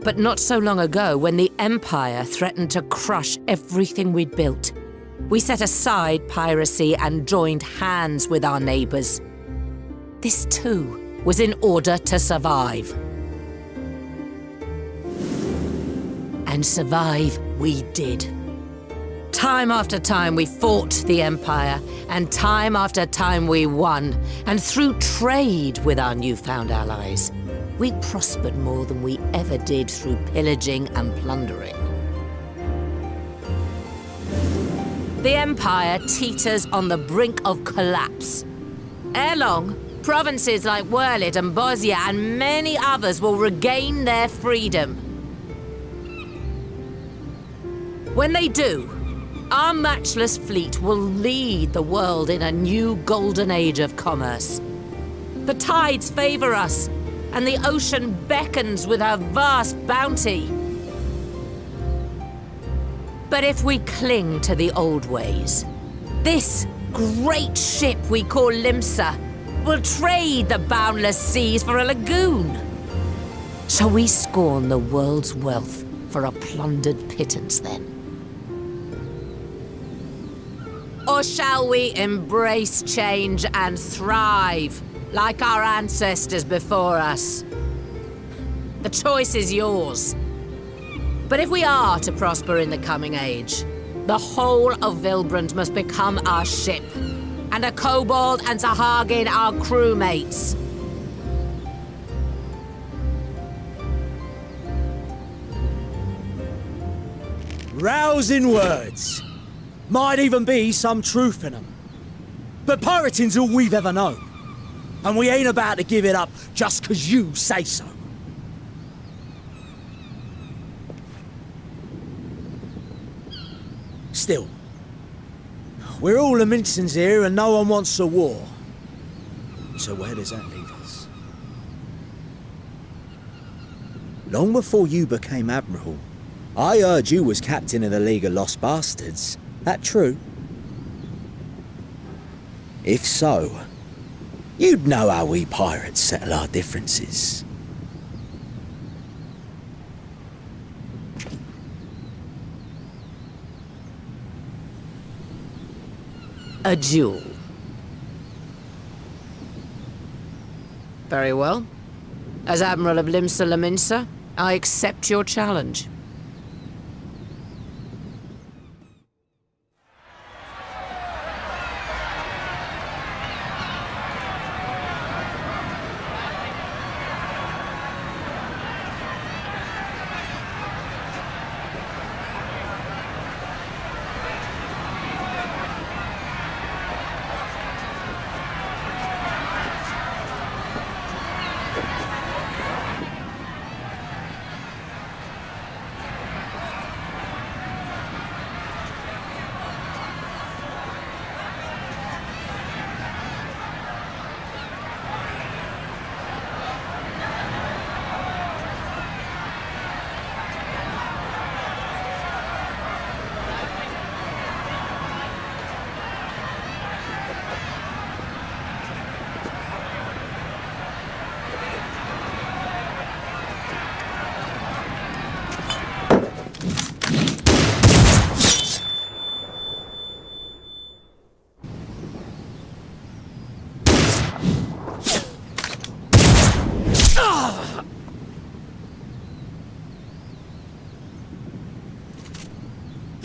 But not so long ago, when the Empire threatened to crush everything we'd built, we set aside piracy and joined hands with our neighbors. This too was in order to survive. And survive we did. Time after time we fought the Empire, and time after time we won. And through trade with our newfound allies, we prospered more than we ever did through pillaging and plundering. The Empire teeters on the brink of collapse. Ere long, provinces like Wurlit and Bosnia and many others will regain their freedom. When they do, our matchless fleet will lead the world in a new golden age of commerce. The tides favor us, and the ocean beckons with her vast bounty. But if we cling to the old ways, this great ship we call Limsa will trade the boundless seas for a lagoon. Shall we scorn the world's wealth for a plundered pittance then? Or shall we embrace change and thrive, like our ancestors before us? The choice is yours. But if we are to prosper in the coming age, the whole of Vilbrand must become our ship, and a kobold and Sahagin our crewmates. Rousing words. Might even be some truth in them. But pirating's all we've ever known. And we ain't about to give it up just 'cause you say so. Still, we're all the Mincins here and no one wants a war. So where does that leave us? Long before you became Admiral, I heard you was captain of the League of Lost Bastards. That true? If so, you'd know how we pirates settle our differences. A duel. Very well. As Admiral of Limsa Laminsa, I accept your challenge.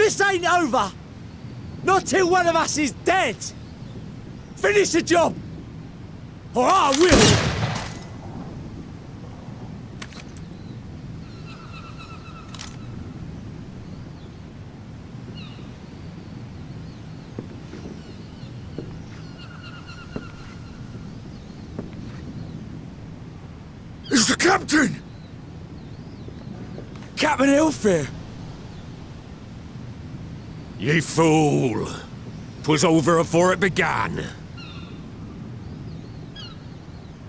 This ain't over! Not till one of us is dead! Finish the job! Or I will! It's the captain! Captain Elfir! Ye fool! 'Twas over afore it began.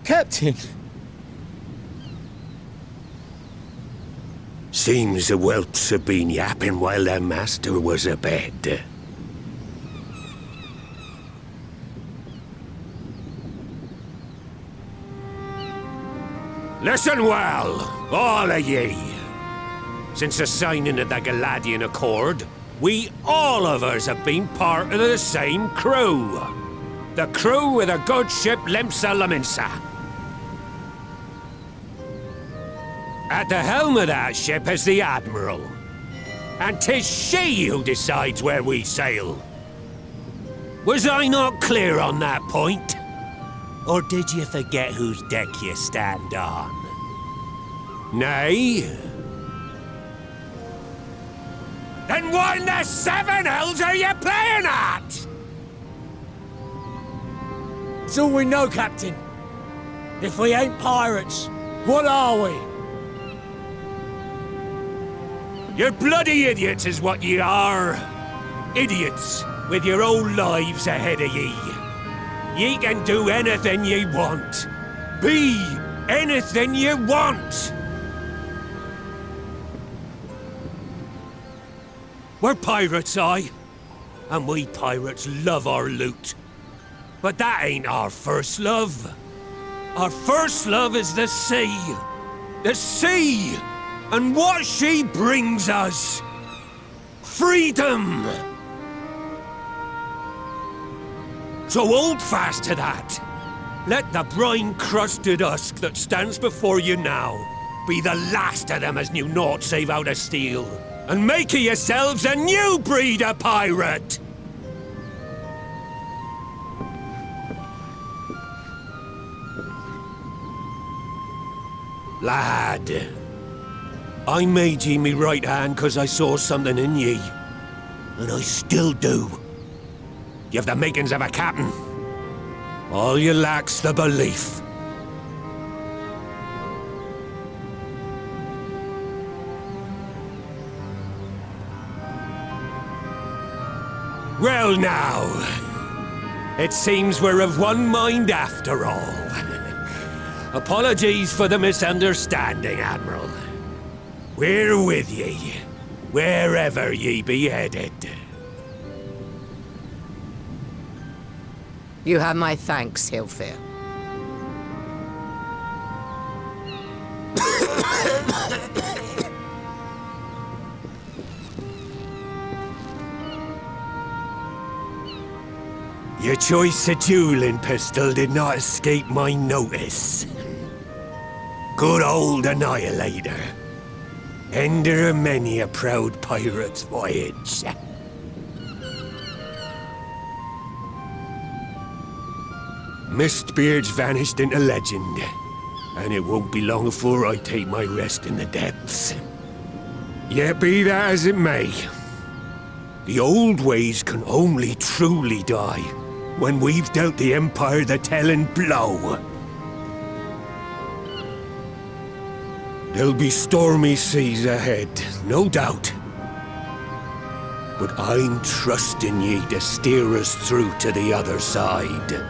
Captain! Seems the whelps have been yapping while their master was abed. Listen well, all of ye. Since the signing of the Galadian Accord, we all of us have been part of the same crew. The crew with the good ship Limsa Laminsa. At the helm of that ship is the Admiral. And 'tis she who decides where we sail. Was I not clear on that point? Or did you forget whose deck you stand on? Nay? Then what in the seven hells are you playing at? It's all we know, Captain. If we ain't pirates, what are we? You're bloody idiots is what ye are. Idiots with your own lives ahead of ye. Ye can do anything ye want. Be anything ye want. We're pirates, aye. And we pirates love our loot. But that ain't our first love. Our first love is the sea. The sea! And what she brings us. Freedom! So hold fast to that. Let the brine-crusted husk that stands before you now be the last of them as knew naught save out of steel. And make of yourselves a new breed of pirate! Lad, I made ye me right hand 'cause I saw something in ye. And I still do. You've the makings of a captain. All you lack's the belief. Well now, it seems we're of one mind after all. Apologies for the misunderstanding, Admiral. We're with ye, wherever ye be headed. You have my thanks, Hilfir. Your choice of dueling pistol did not escape my notice. Good old Annihilator. Ender of many a proud pirate's voyage. Mistbeard's vanished into legend, and it won't be long before I take my rest in the depths. Yet be that as it may, the old ways can only truly die when we've dealt the Empire the telling blow. There'll be stormy seas ahead, no doubt. But I'm trusting ye to steer us through to the other side.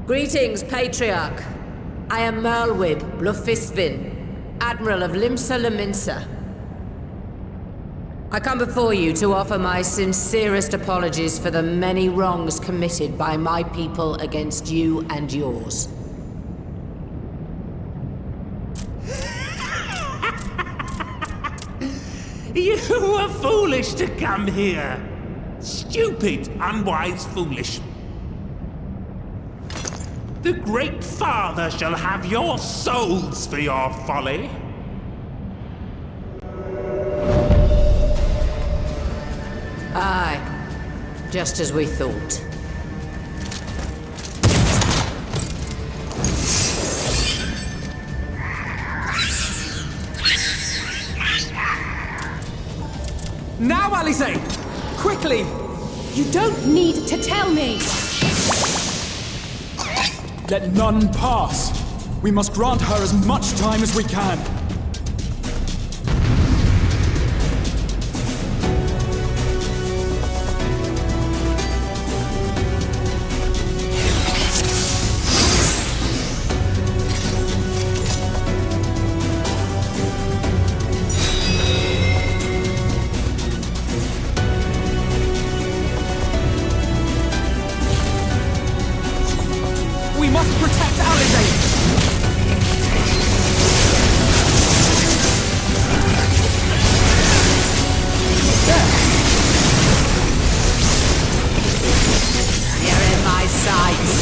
Greetings, Patriarch. I am Merlwib Blufistvin, Admiral of Limsa Laminsa. I come before you to offer my sincerest apologies for the many wrongs committed by my people against you and yours. You were foolish to come here. Stupid, unwise, foolish. The Great Father shall have your souls for your folly. Aye, just as we thought. Now, Alize! Quickly! You don't need to tell me! Let none pass. We must grant her as much time as we can. We must protect Alize! You're in my sights.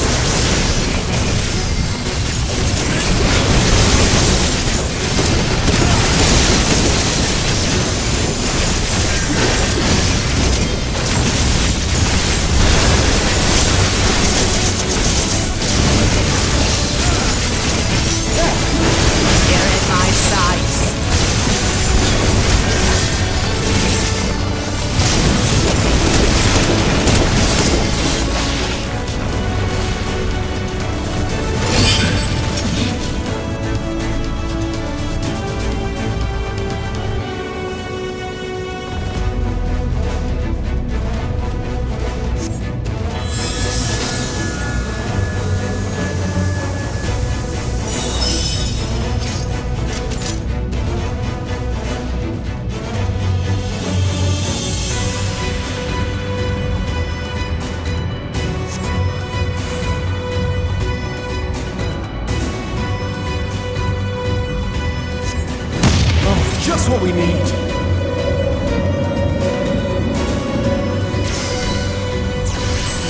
Just what we need.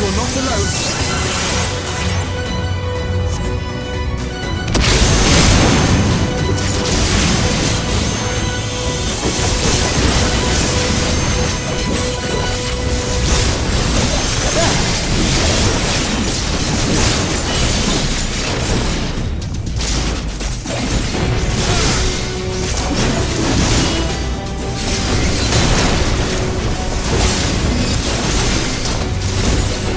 You're not alone.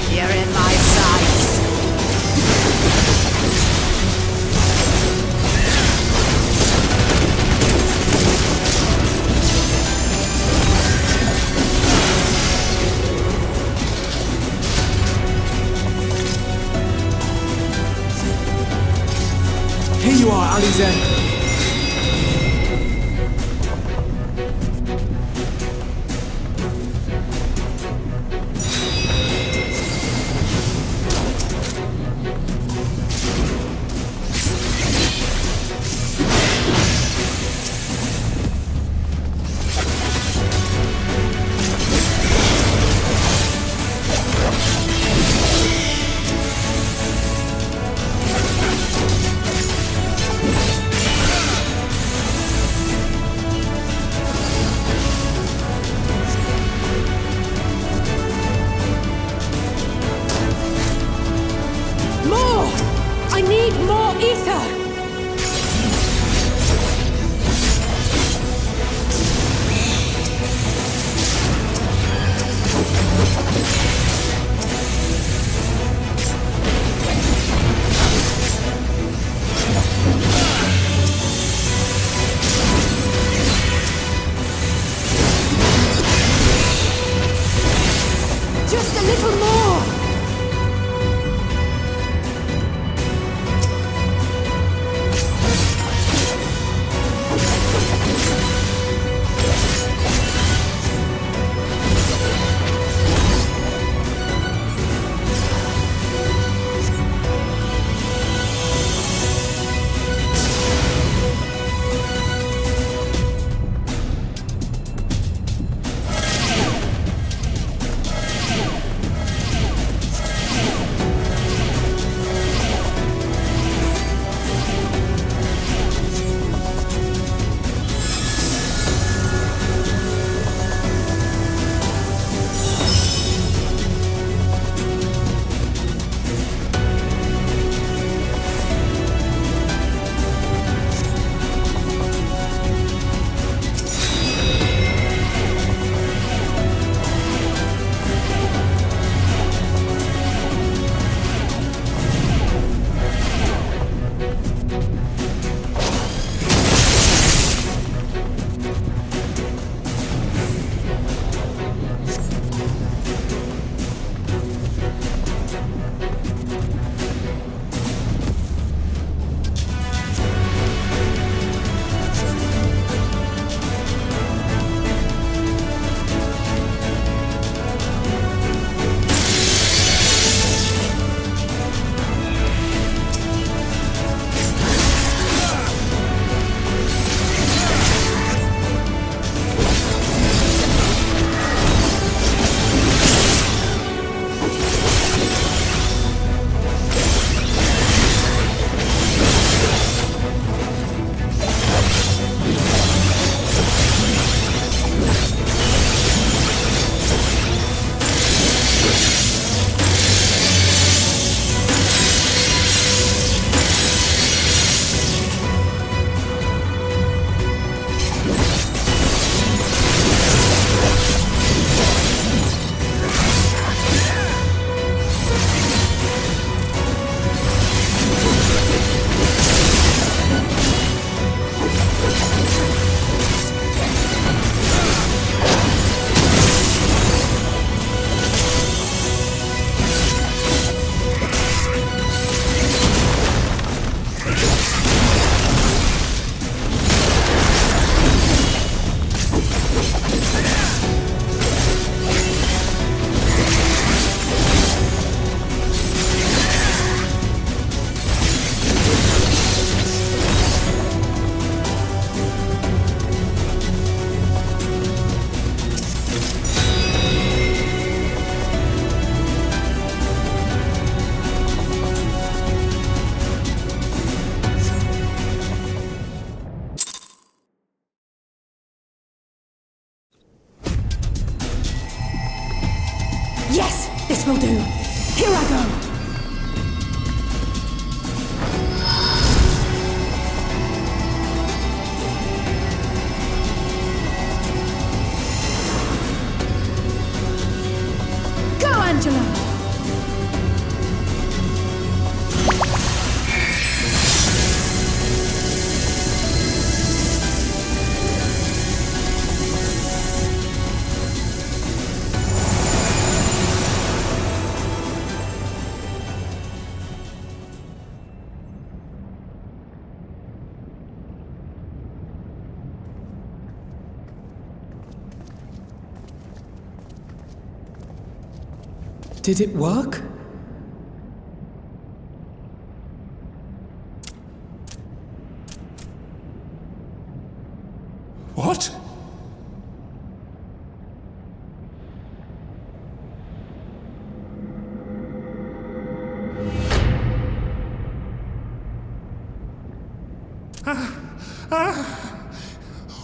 You're in my sights. Here you are, Alize. More! I need more ether! Just a little more! will do. Here I go. Angela! Did it work? What?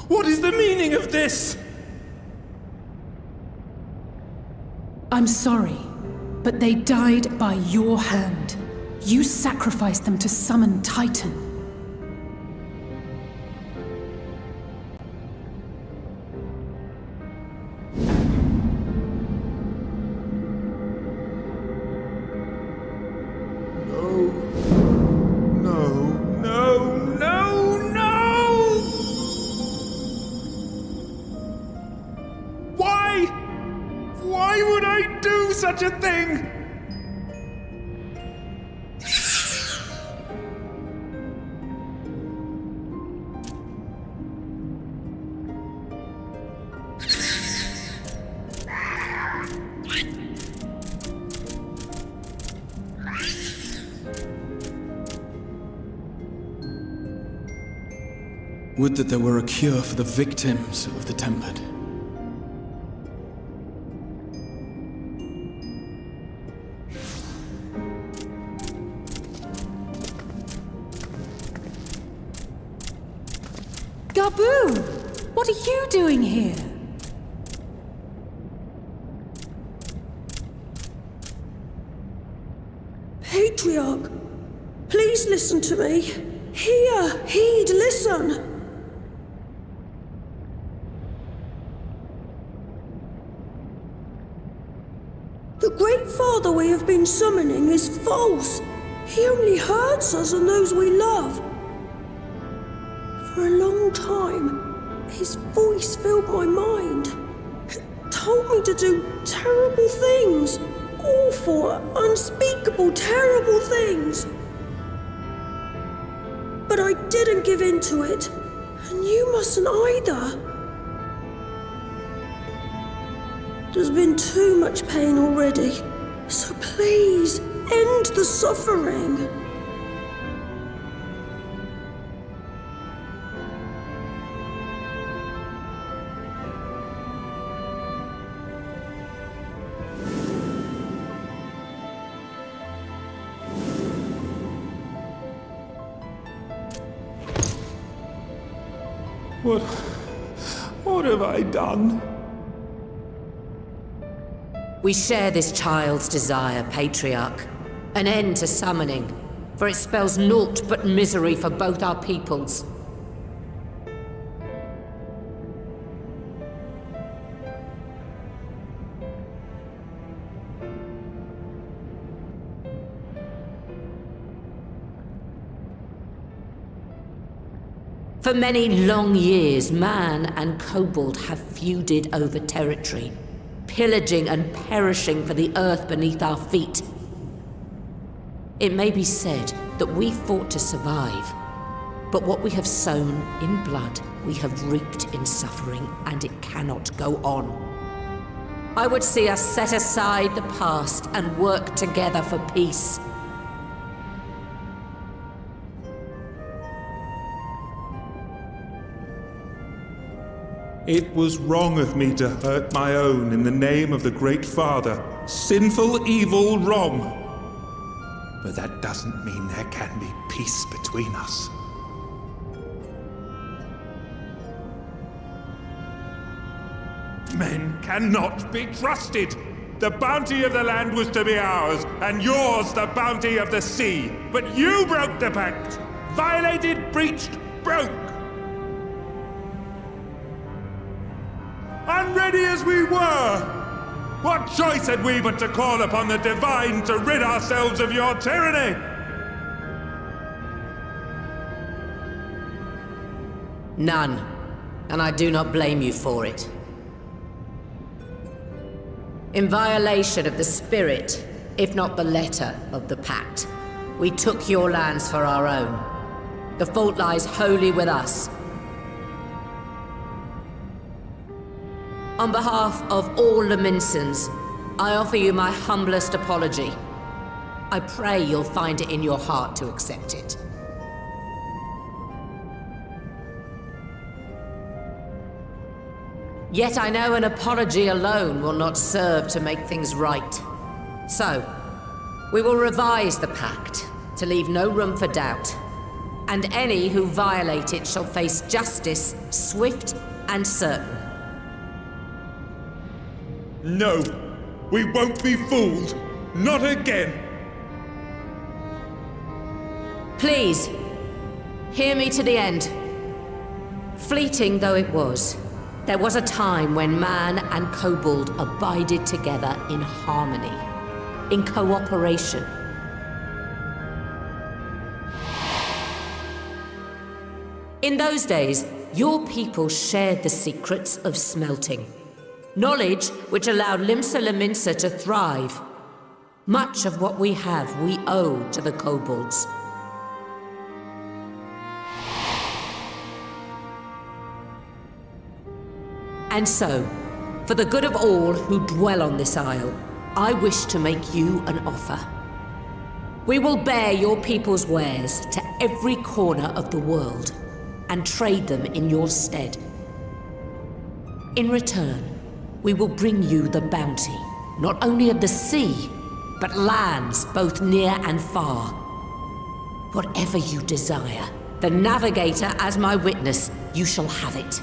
What is the meaning of this? I'm sorry, but they died by your hand. You sacrificed them to summon Titan. Such a thing! Would that there were a cure for the victims of the Tempered. Gabu! What are you doing here? Patriarch, please listen to me. Hear, heed, listen. The Great Father we have been summoning is false. He only hurts us and those we love. For a long time, his voice filled my mind. It told me to do terrible things. Awful, unspeakable, terrible things. But I didn't give in to it, and you mustn't either. There's been too much pain already, so please, end the suffering. What have I done? We share this child's desire, Patriarch. An end to summoning, for it spells naught but misery for both our peoples. For many long years, man and kobold have feuded over territory, pillaging and perishing for the earth beneath our feet. It may be said that we fought to survive, but what we have sown in blood, we have reaped in suffering, and it cannot go on. I would see us set aside the past and work together for peace. It was wrong of me to hurt my own in the name of the Great Father. Sinful, evil, wrong. But that doesn't mean there can be peace between us. Men cannot be trusted. The bounty of the land was to be ours, and yours the bounty of the sea. But you broke the pact! Violated, breached, broke! Unready as we were! What choice had we but to call upon the Divine to rid ourselves of your tyranny? None. And I do not blame you for it. In violation of the spirit, if not the letter, of the pact, we took your lands for our own. The fault lies wholly with us. On behalf of all Laminsons, I offer you my humblest apology. I pray you'll find it in your heart to accept it. Yet I know an apology alone will not serve to make things right. So, we will revise the pact to leave no room for doubt. And any who violate it shall face justice, swift and certain. No, we won't be fooled. Not again. Please, hear me to the end. Fleeting though it was, there was a time when man and kobold abided together in harmony, in cooperation. In those days, your people shared the secrets of smelting. Knowledge which allowed Limsa Lominsa to thrive. Much of what we have we owe to the kobolds. And so, for the good of all who dwell on this isle, I wish to make you an offer. We will bear your people's wares to every corner of the world and trade them in your stead. In return, we will bring you the bounty, not only of the sea, but lands both near and far. Whatever you desire, the Navigator as my witness, you shall have it.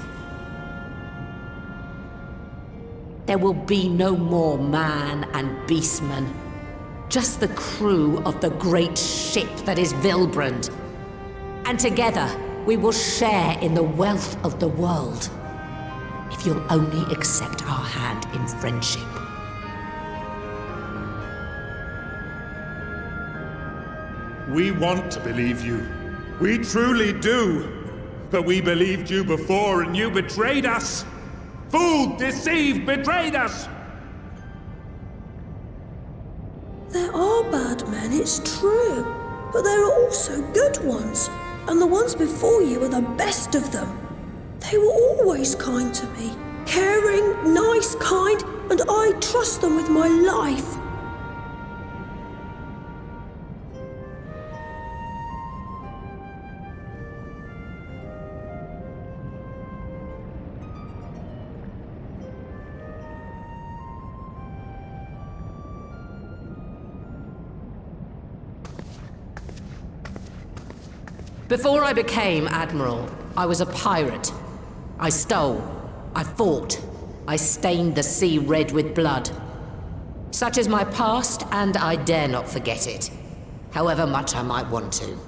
There will be no more man and beastman, just the crew of the great ship that is Vilbrand. And together, we will share in the wealth of the world, if you'll only accept our hand in friendship. We want to believe you. We truly do. But we believed you before and you betrayed us. Fooled, deceived, betrayed us! There are bad men, it's true. But there are also good ones. And the ones before you are the best of them. They were always kind to me. Caring, nice, kind, and I trust them with my life. Before I became Admiral, I was a pirate. I stole, I fought, I stained the sea red with blood. Such is my past, and I dare not forget it, however much I might want to.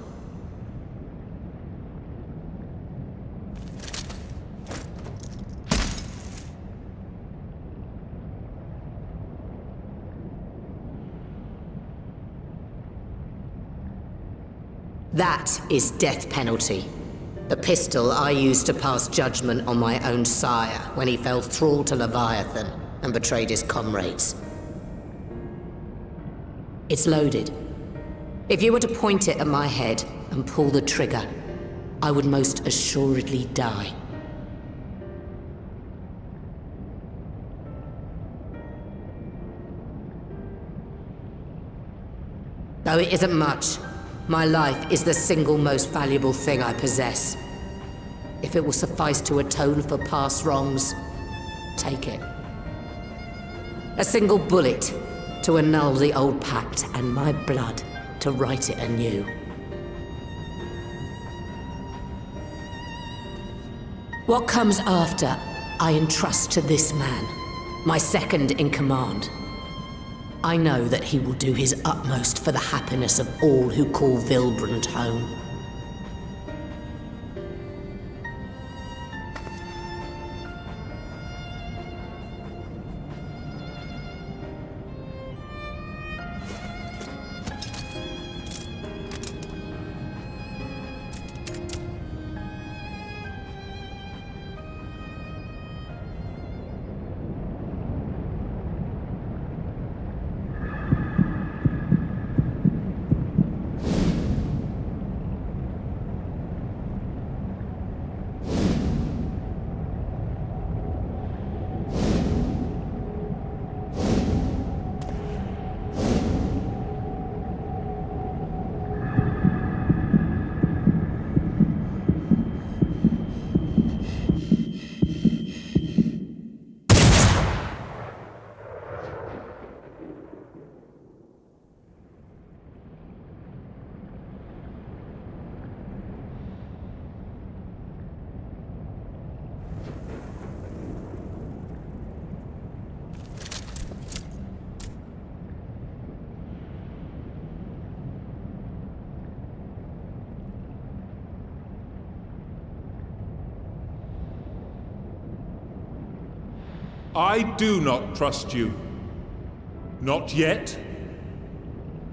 That is death penalty. The pistol I used to pass judgment on my own sire when he fell thrall to Leviathan and betrayed his comrades. It's loaded. If you were to point it at my head and pull the trigger, I would most assuredly die. Though it isn't much, my life is the single most valuable thing I possess. If it will suffice to atone for past wrongs, take it. A single bullet to annul the old pact, and my blood to write it anew. What comes after, I entrust to this man, my second in command. I know that he will do his utmost for the happiness of all who call Vilbrand home. I do not trust you. Not yet.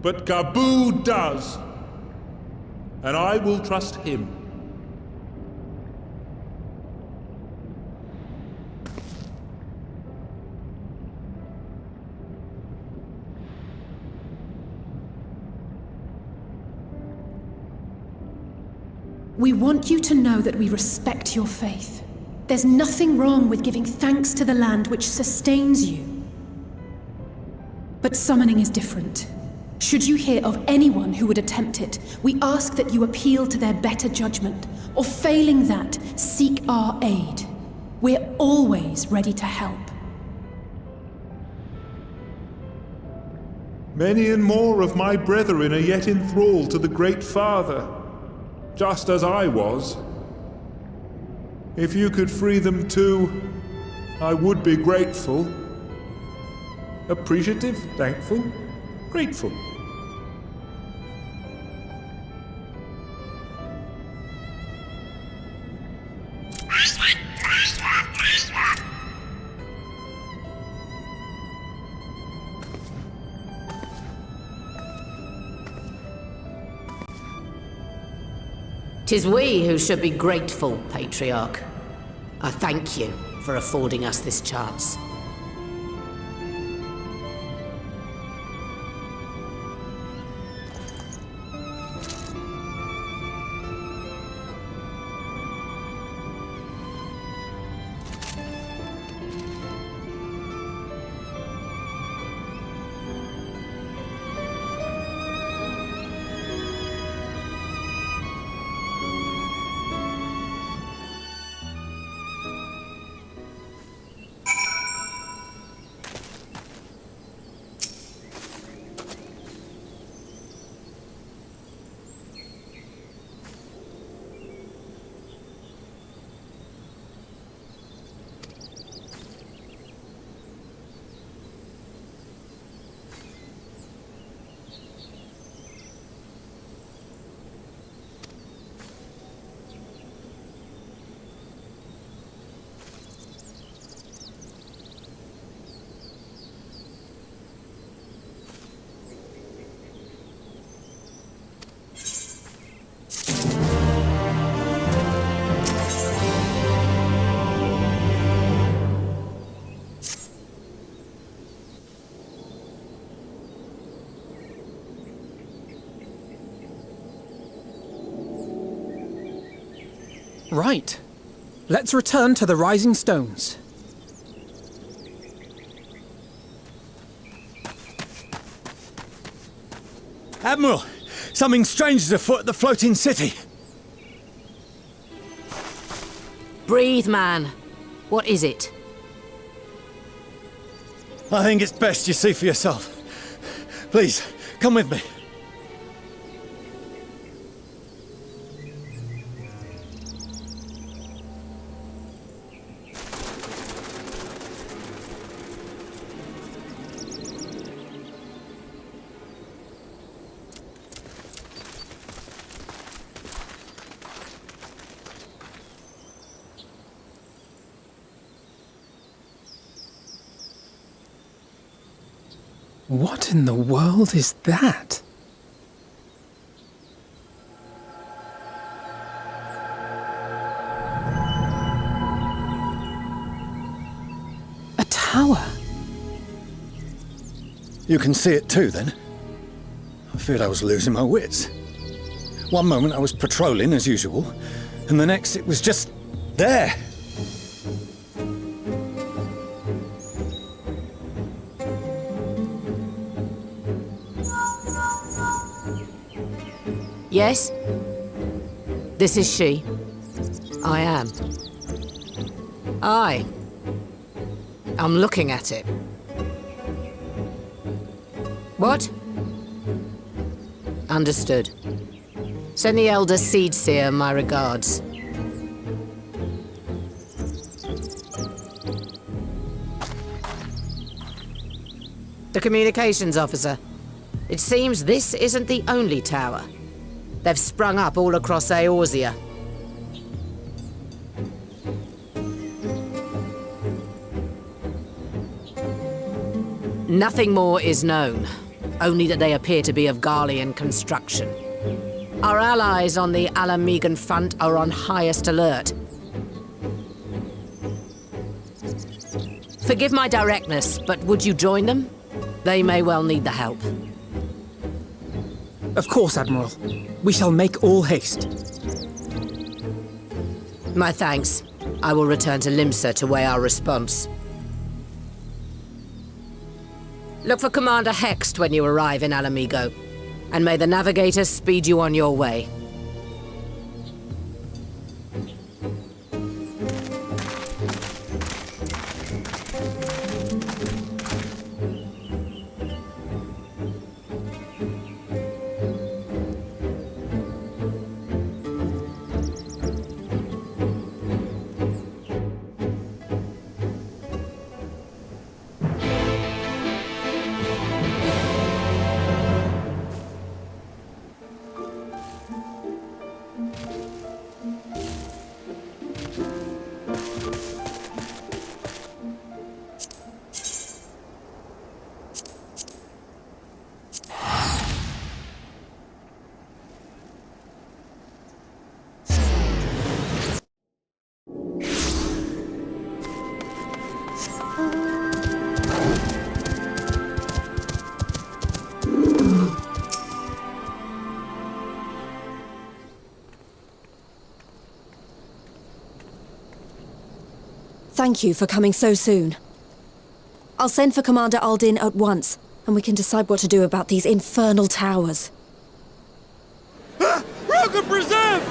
But Gabu does. And I will trust him. We want you to know that we respect your faith. There's nothing wrong with giving thanks to the land which sustains you. But summoning is different. Should you hear of anyone who would attempt it, we ask that you appeal to their better judgment, or failing that, seek our aid. We're always ready to help. Many and more of my brethren are yet enthralled to the Great Father, just as I was. If you could free them too, I would be grateful. Appreciative, thankful, grateful. Tis we who should be grateful, Patriarch. I thank you for affording us this chance. Right. Let's return to the Rising Stones. Admiral, something strange is afoot at the floating city. Breathe, man. What is it? I think it's best you see for yourself. Please, come with me. What in the world is that? A tower? You can see it too, then? I feared I was losing my wits. One moment I was patrolling as usual, and the next it was just there. Yes? This is she. I am. I'm looking at it. What? Understood. Send the Elder Seedseer my regards. The communications officer. It seems this isn't the only tower. They've sprung up all across Eorzea. Nothing more is known, only that they appear to be of Garlean construction. Our allies on the Alamegan front are on highest alert. Forgive my directness, but would you join them? They may well need the help. Of course, Admiral. We shall make all haste. My thanks. I will return to Limsa to weigh our response. Look for Commander Hext when you arrive in Alamigo, and may the Navigator speed you on your way. Thank you for coming so soon. I'll send for Commander Aldin at once, and we can decide what to do about these infernal towers. Roca preserved!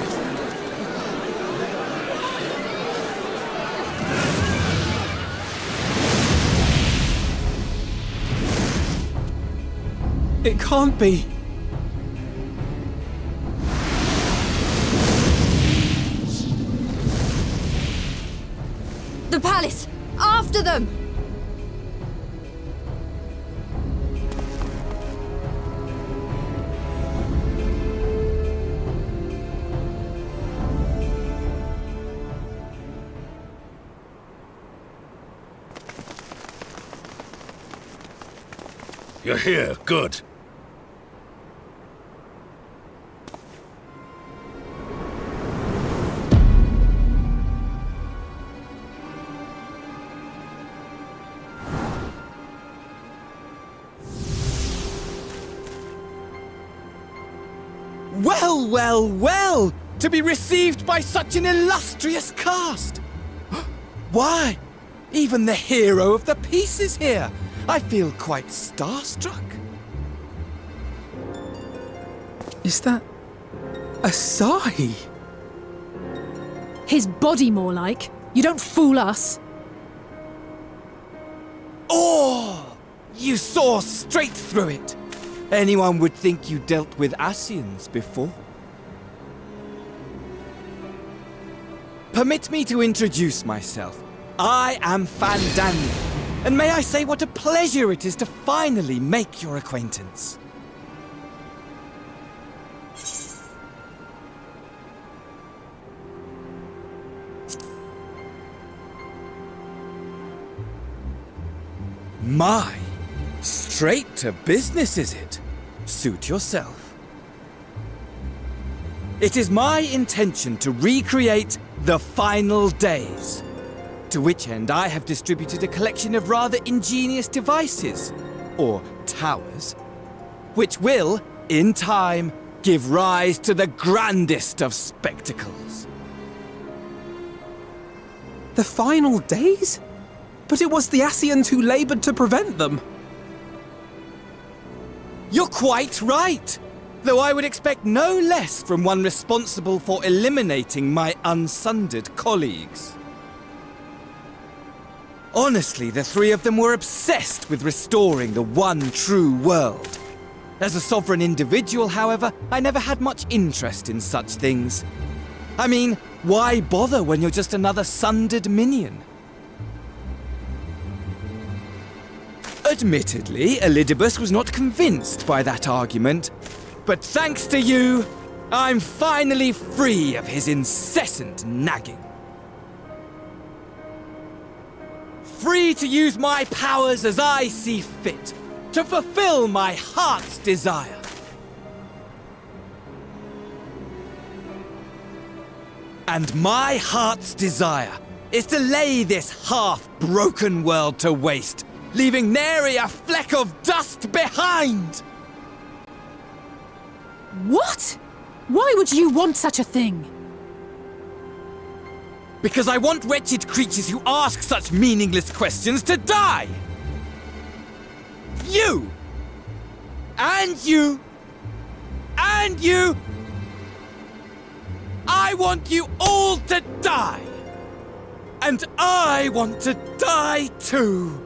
It can't be. The palace! After them! You're here, good. Well, well, well! To be received by such an illustrious cast! Why, even the hero of the piece is here! I feel quite starstruck. Is that a sigh? His body, more like. You don't fool us. Oh! You saw straight through it. Anyone would think you dealt with Ascians before. Permit me to introduce myself. I am Fandaniel. And may I say what a pleasure it is to finally make your acquaintance. My, Straight to business, is it? Suit yourself. It is my intention to recreate the final days, to which end I have distributed a collection of rather ingenious devices, or towers, which will, in time, give rise to the grandest of spectacles. The final days? But it was the Ascians who laboured to prevent them. You're quite right, though I would expect no less from one responsible for eliminating my unsundered colleagues. Honestly, the three of them were obsessed with restoring the one true world. As a sovereign individual, however, I never had much interest in such things. I mean, why bother when you're just another sundered minion? Admittedly, Elidibus was not convinced by that argument, but thanks to you, I'm finally free of his incessant nagging. Free to use my powers as I see fit, to fulfill my heart's desire. And my heart's desire is to lay this half-broken world to waste, leaving nary a fleck of dust behind! What? Why would you want such a thing? Because I want wretched creatures who ask such meaningless questions to die! You! And you! And you! I want you all to die! And I want to die too!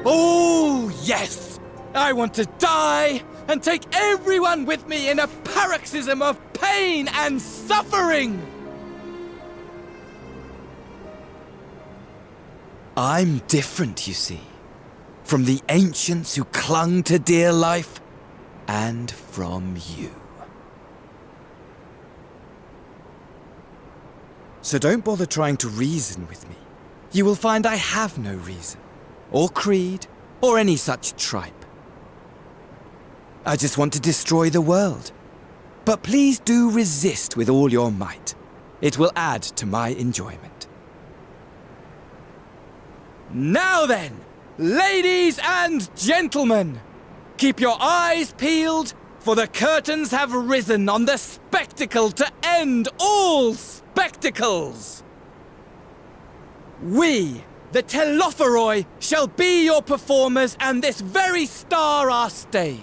Oh, yes! I want to die and take everyone with me in a paroxysm of pain and suffering! I'm different, you see, from the ancients who clung to dear life, and from you. So don't bother trying to reason with me. You will find I have no reason, or creed, or any such tripe. I just want to destroy the world. But please do resist with all your might. It will add to my enjoyment. Now then, ladies and gentlemen, keep your eyes peeled, for the curtains have risen on the spectacle to end all spectacles. We, the Telophoroi, shall be your performers, and this very star our stage.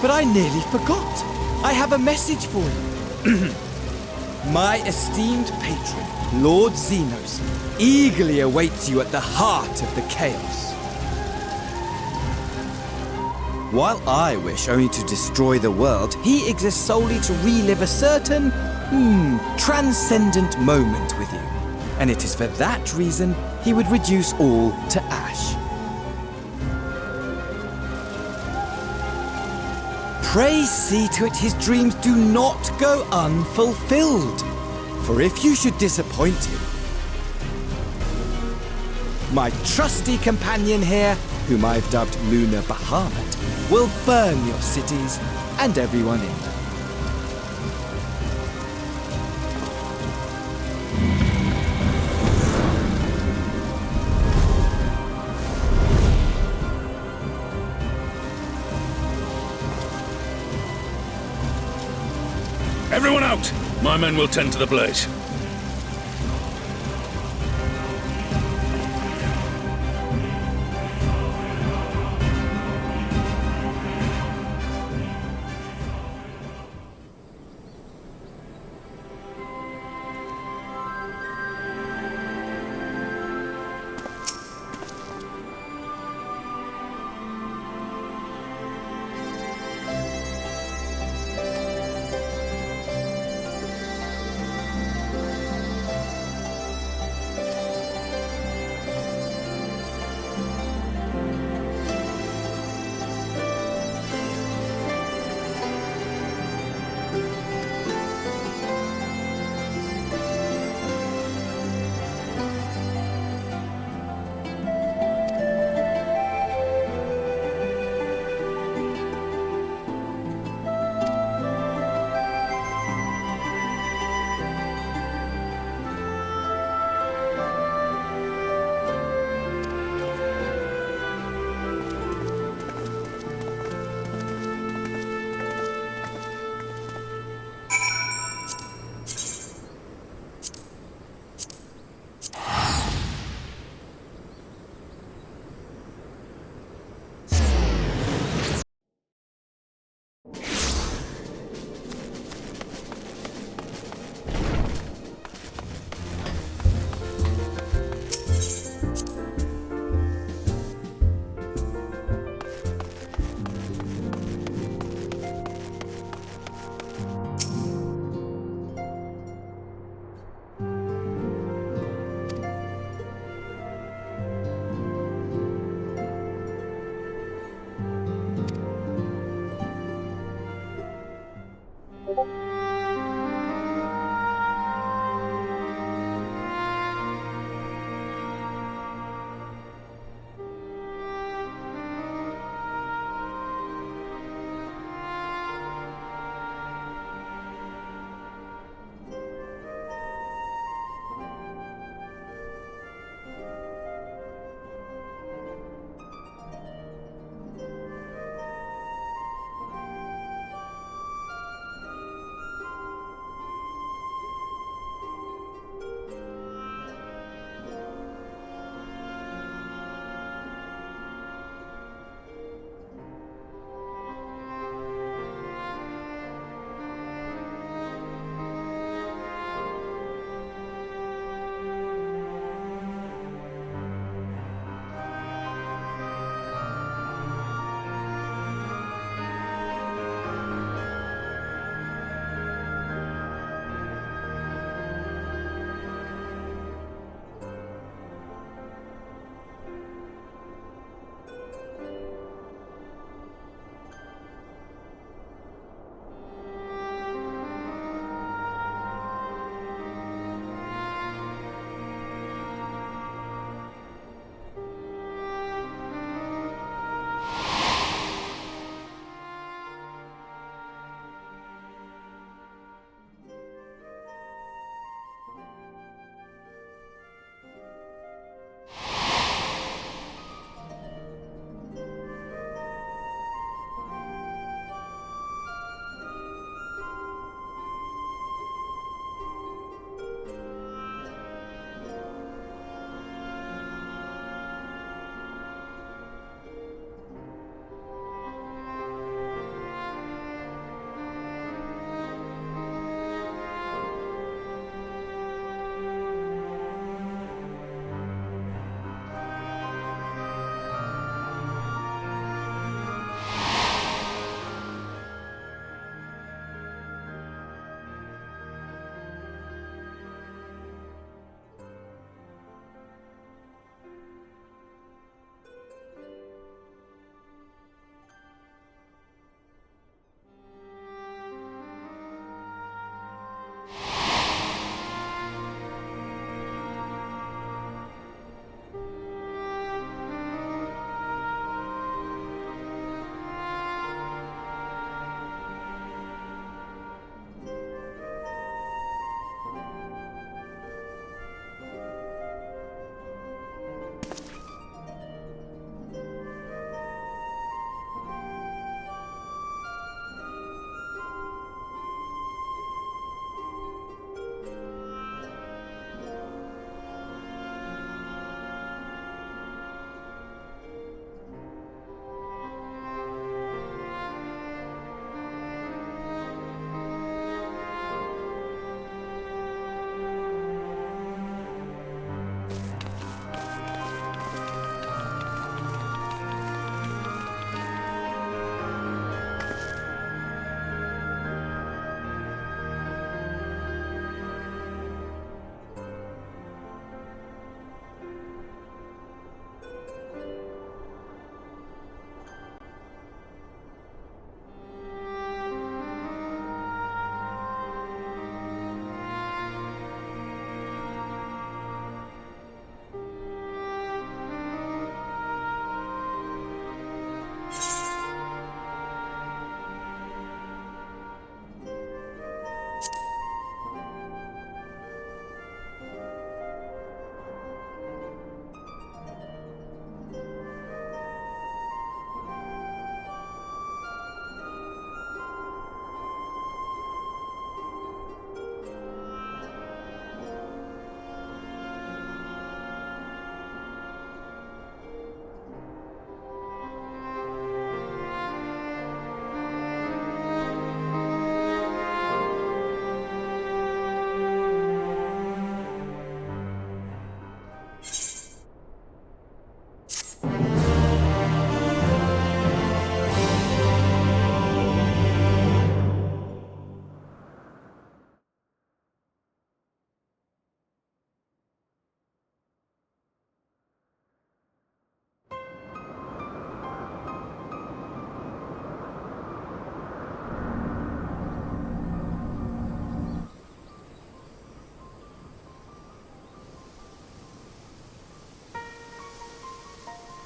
But I nearly forgot. I have a message for you. My esteemed patron, Lord Xenos, eagerly awaits you at the heart of the chaos. While I wish only to destroy the world, he exists solely to relive a certain, transcendent moment with you. And it is for that reason he would reduce all to ash. Pray see to it his dreams do not go unfulfilled. For if you should disappoint him, my trusty companion here, whom I've dubbed Lunar Bahamut, will burn your cities and everyone in them. Everyone out! My men will tend to the blaze.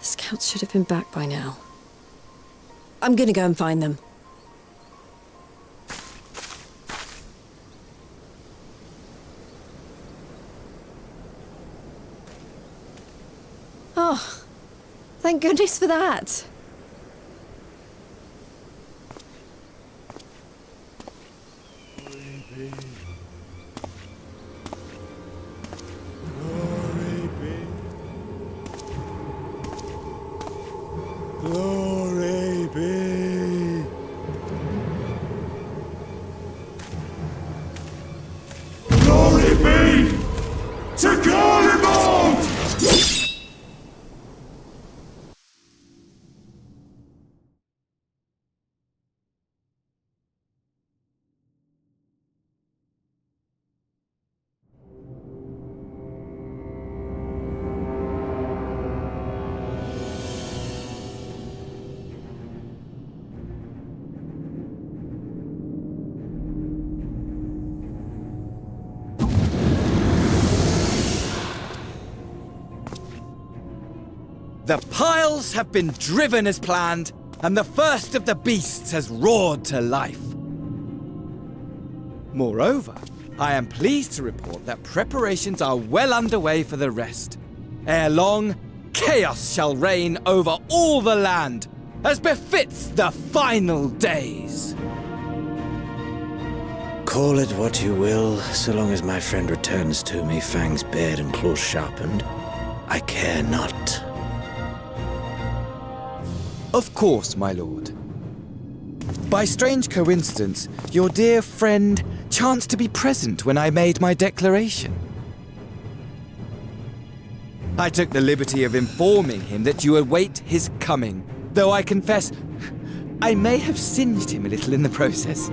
scouts should have been back by now. I'm gonna go and find them. Oh, thank goodness for that. Glory be. Glory be to Garlemald! The piles have been driven as planned, and the first of the beasts has roared to life. Moreover, I am pleased to report that preparations are well underway for the rest. Ere long, chaos shall reign over all the land, as befits the final days. Call it what you will, so long as my friend returns to me, fangs bared and claws sharpened. I care not. Of course, my lord. By strange coincidence, your dear friend chanced to be present when I made my declaration. I took the liberty of informing him that you await his coming, though I confess I may have singed him a little in the process.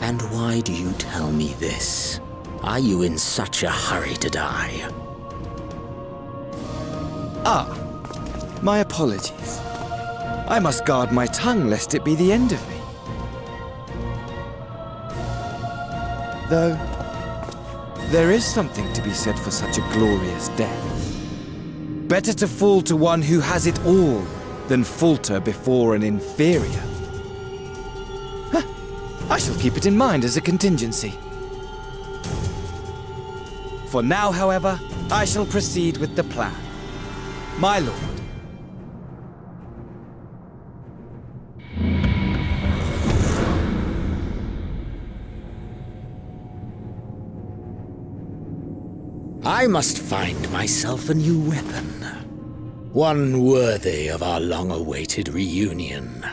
And why do you tell me this? Are you in such a hurry to die? Ah, my apologies. I must guard my tongue lest it be the end of me. Though, there is something to be said for such a glorious death. Better to fall to one who has it all than falter before an inferior. Huh. I shall keep it in mind as a contingency. For now, however, I shall proceed with the plan. My lord. I must find myself a new weapon. One worthy of our long-awaited reunion.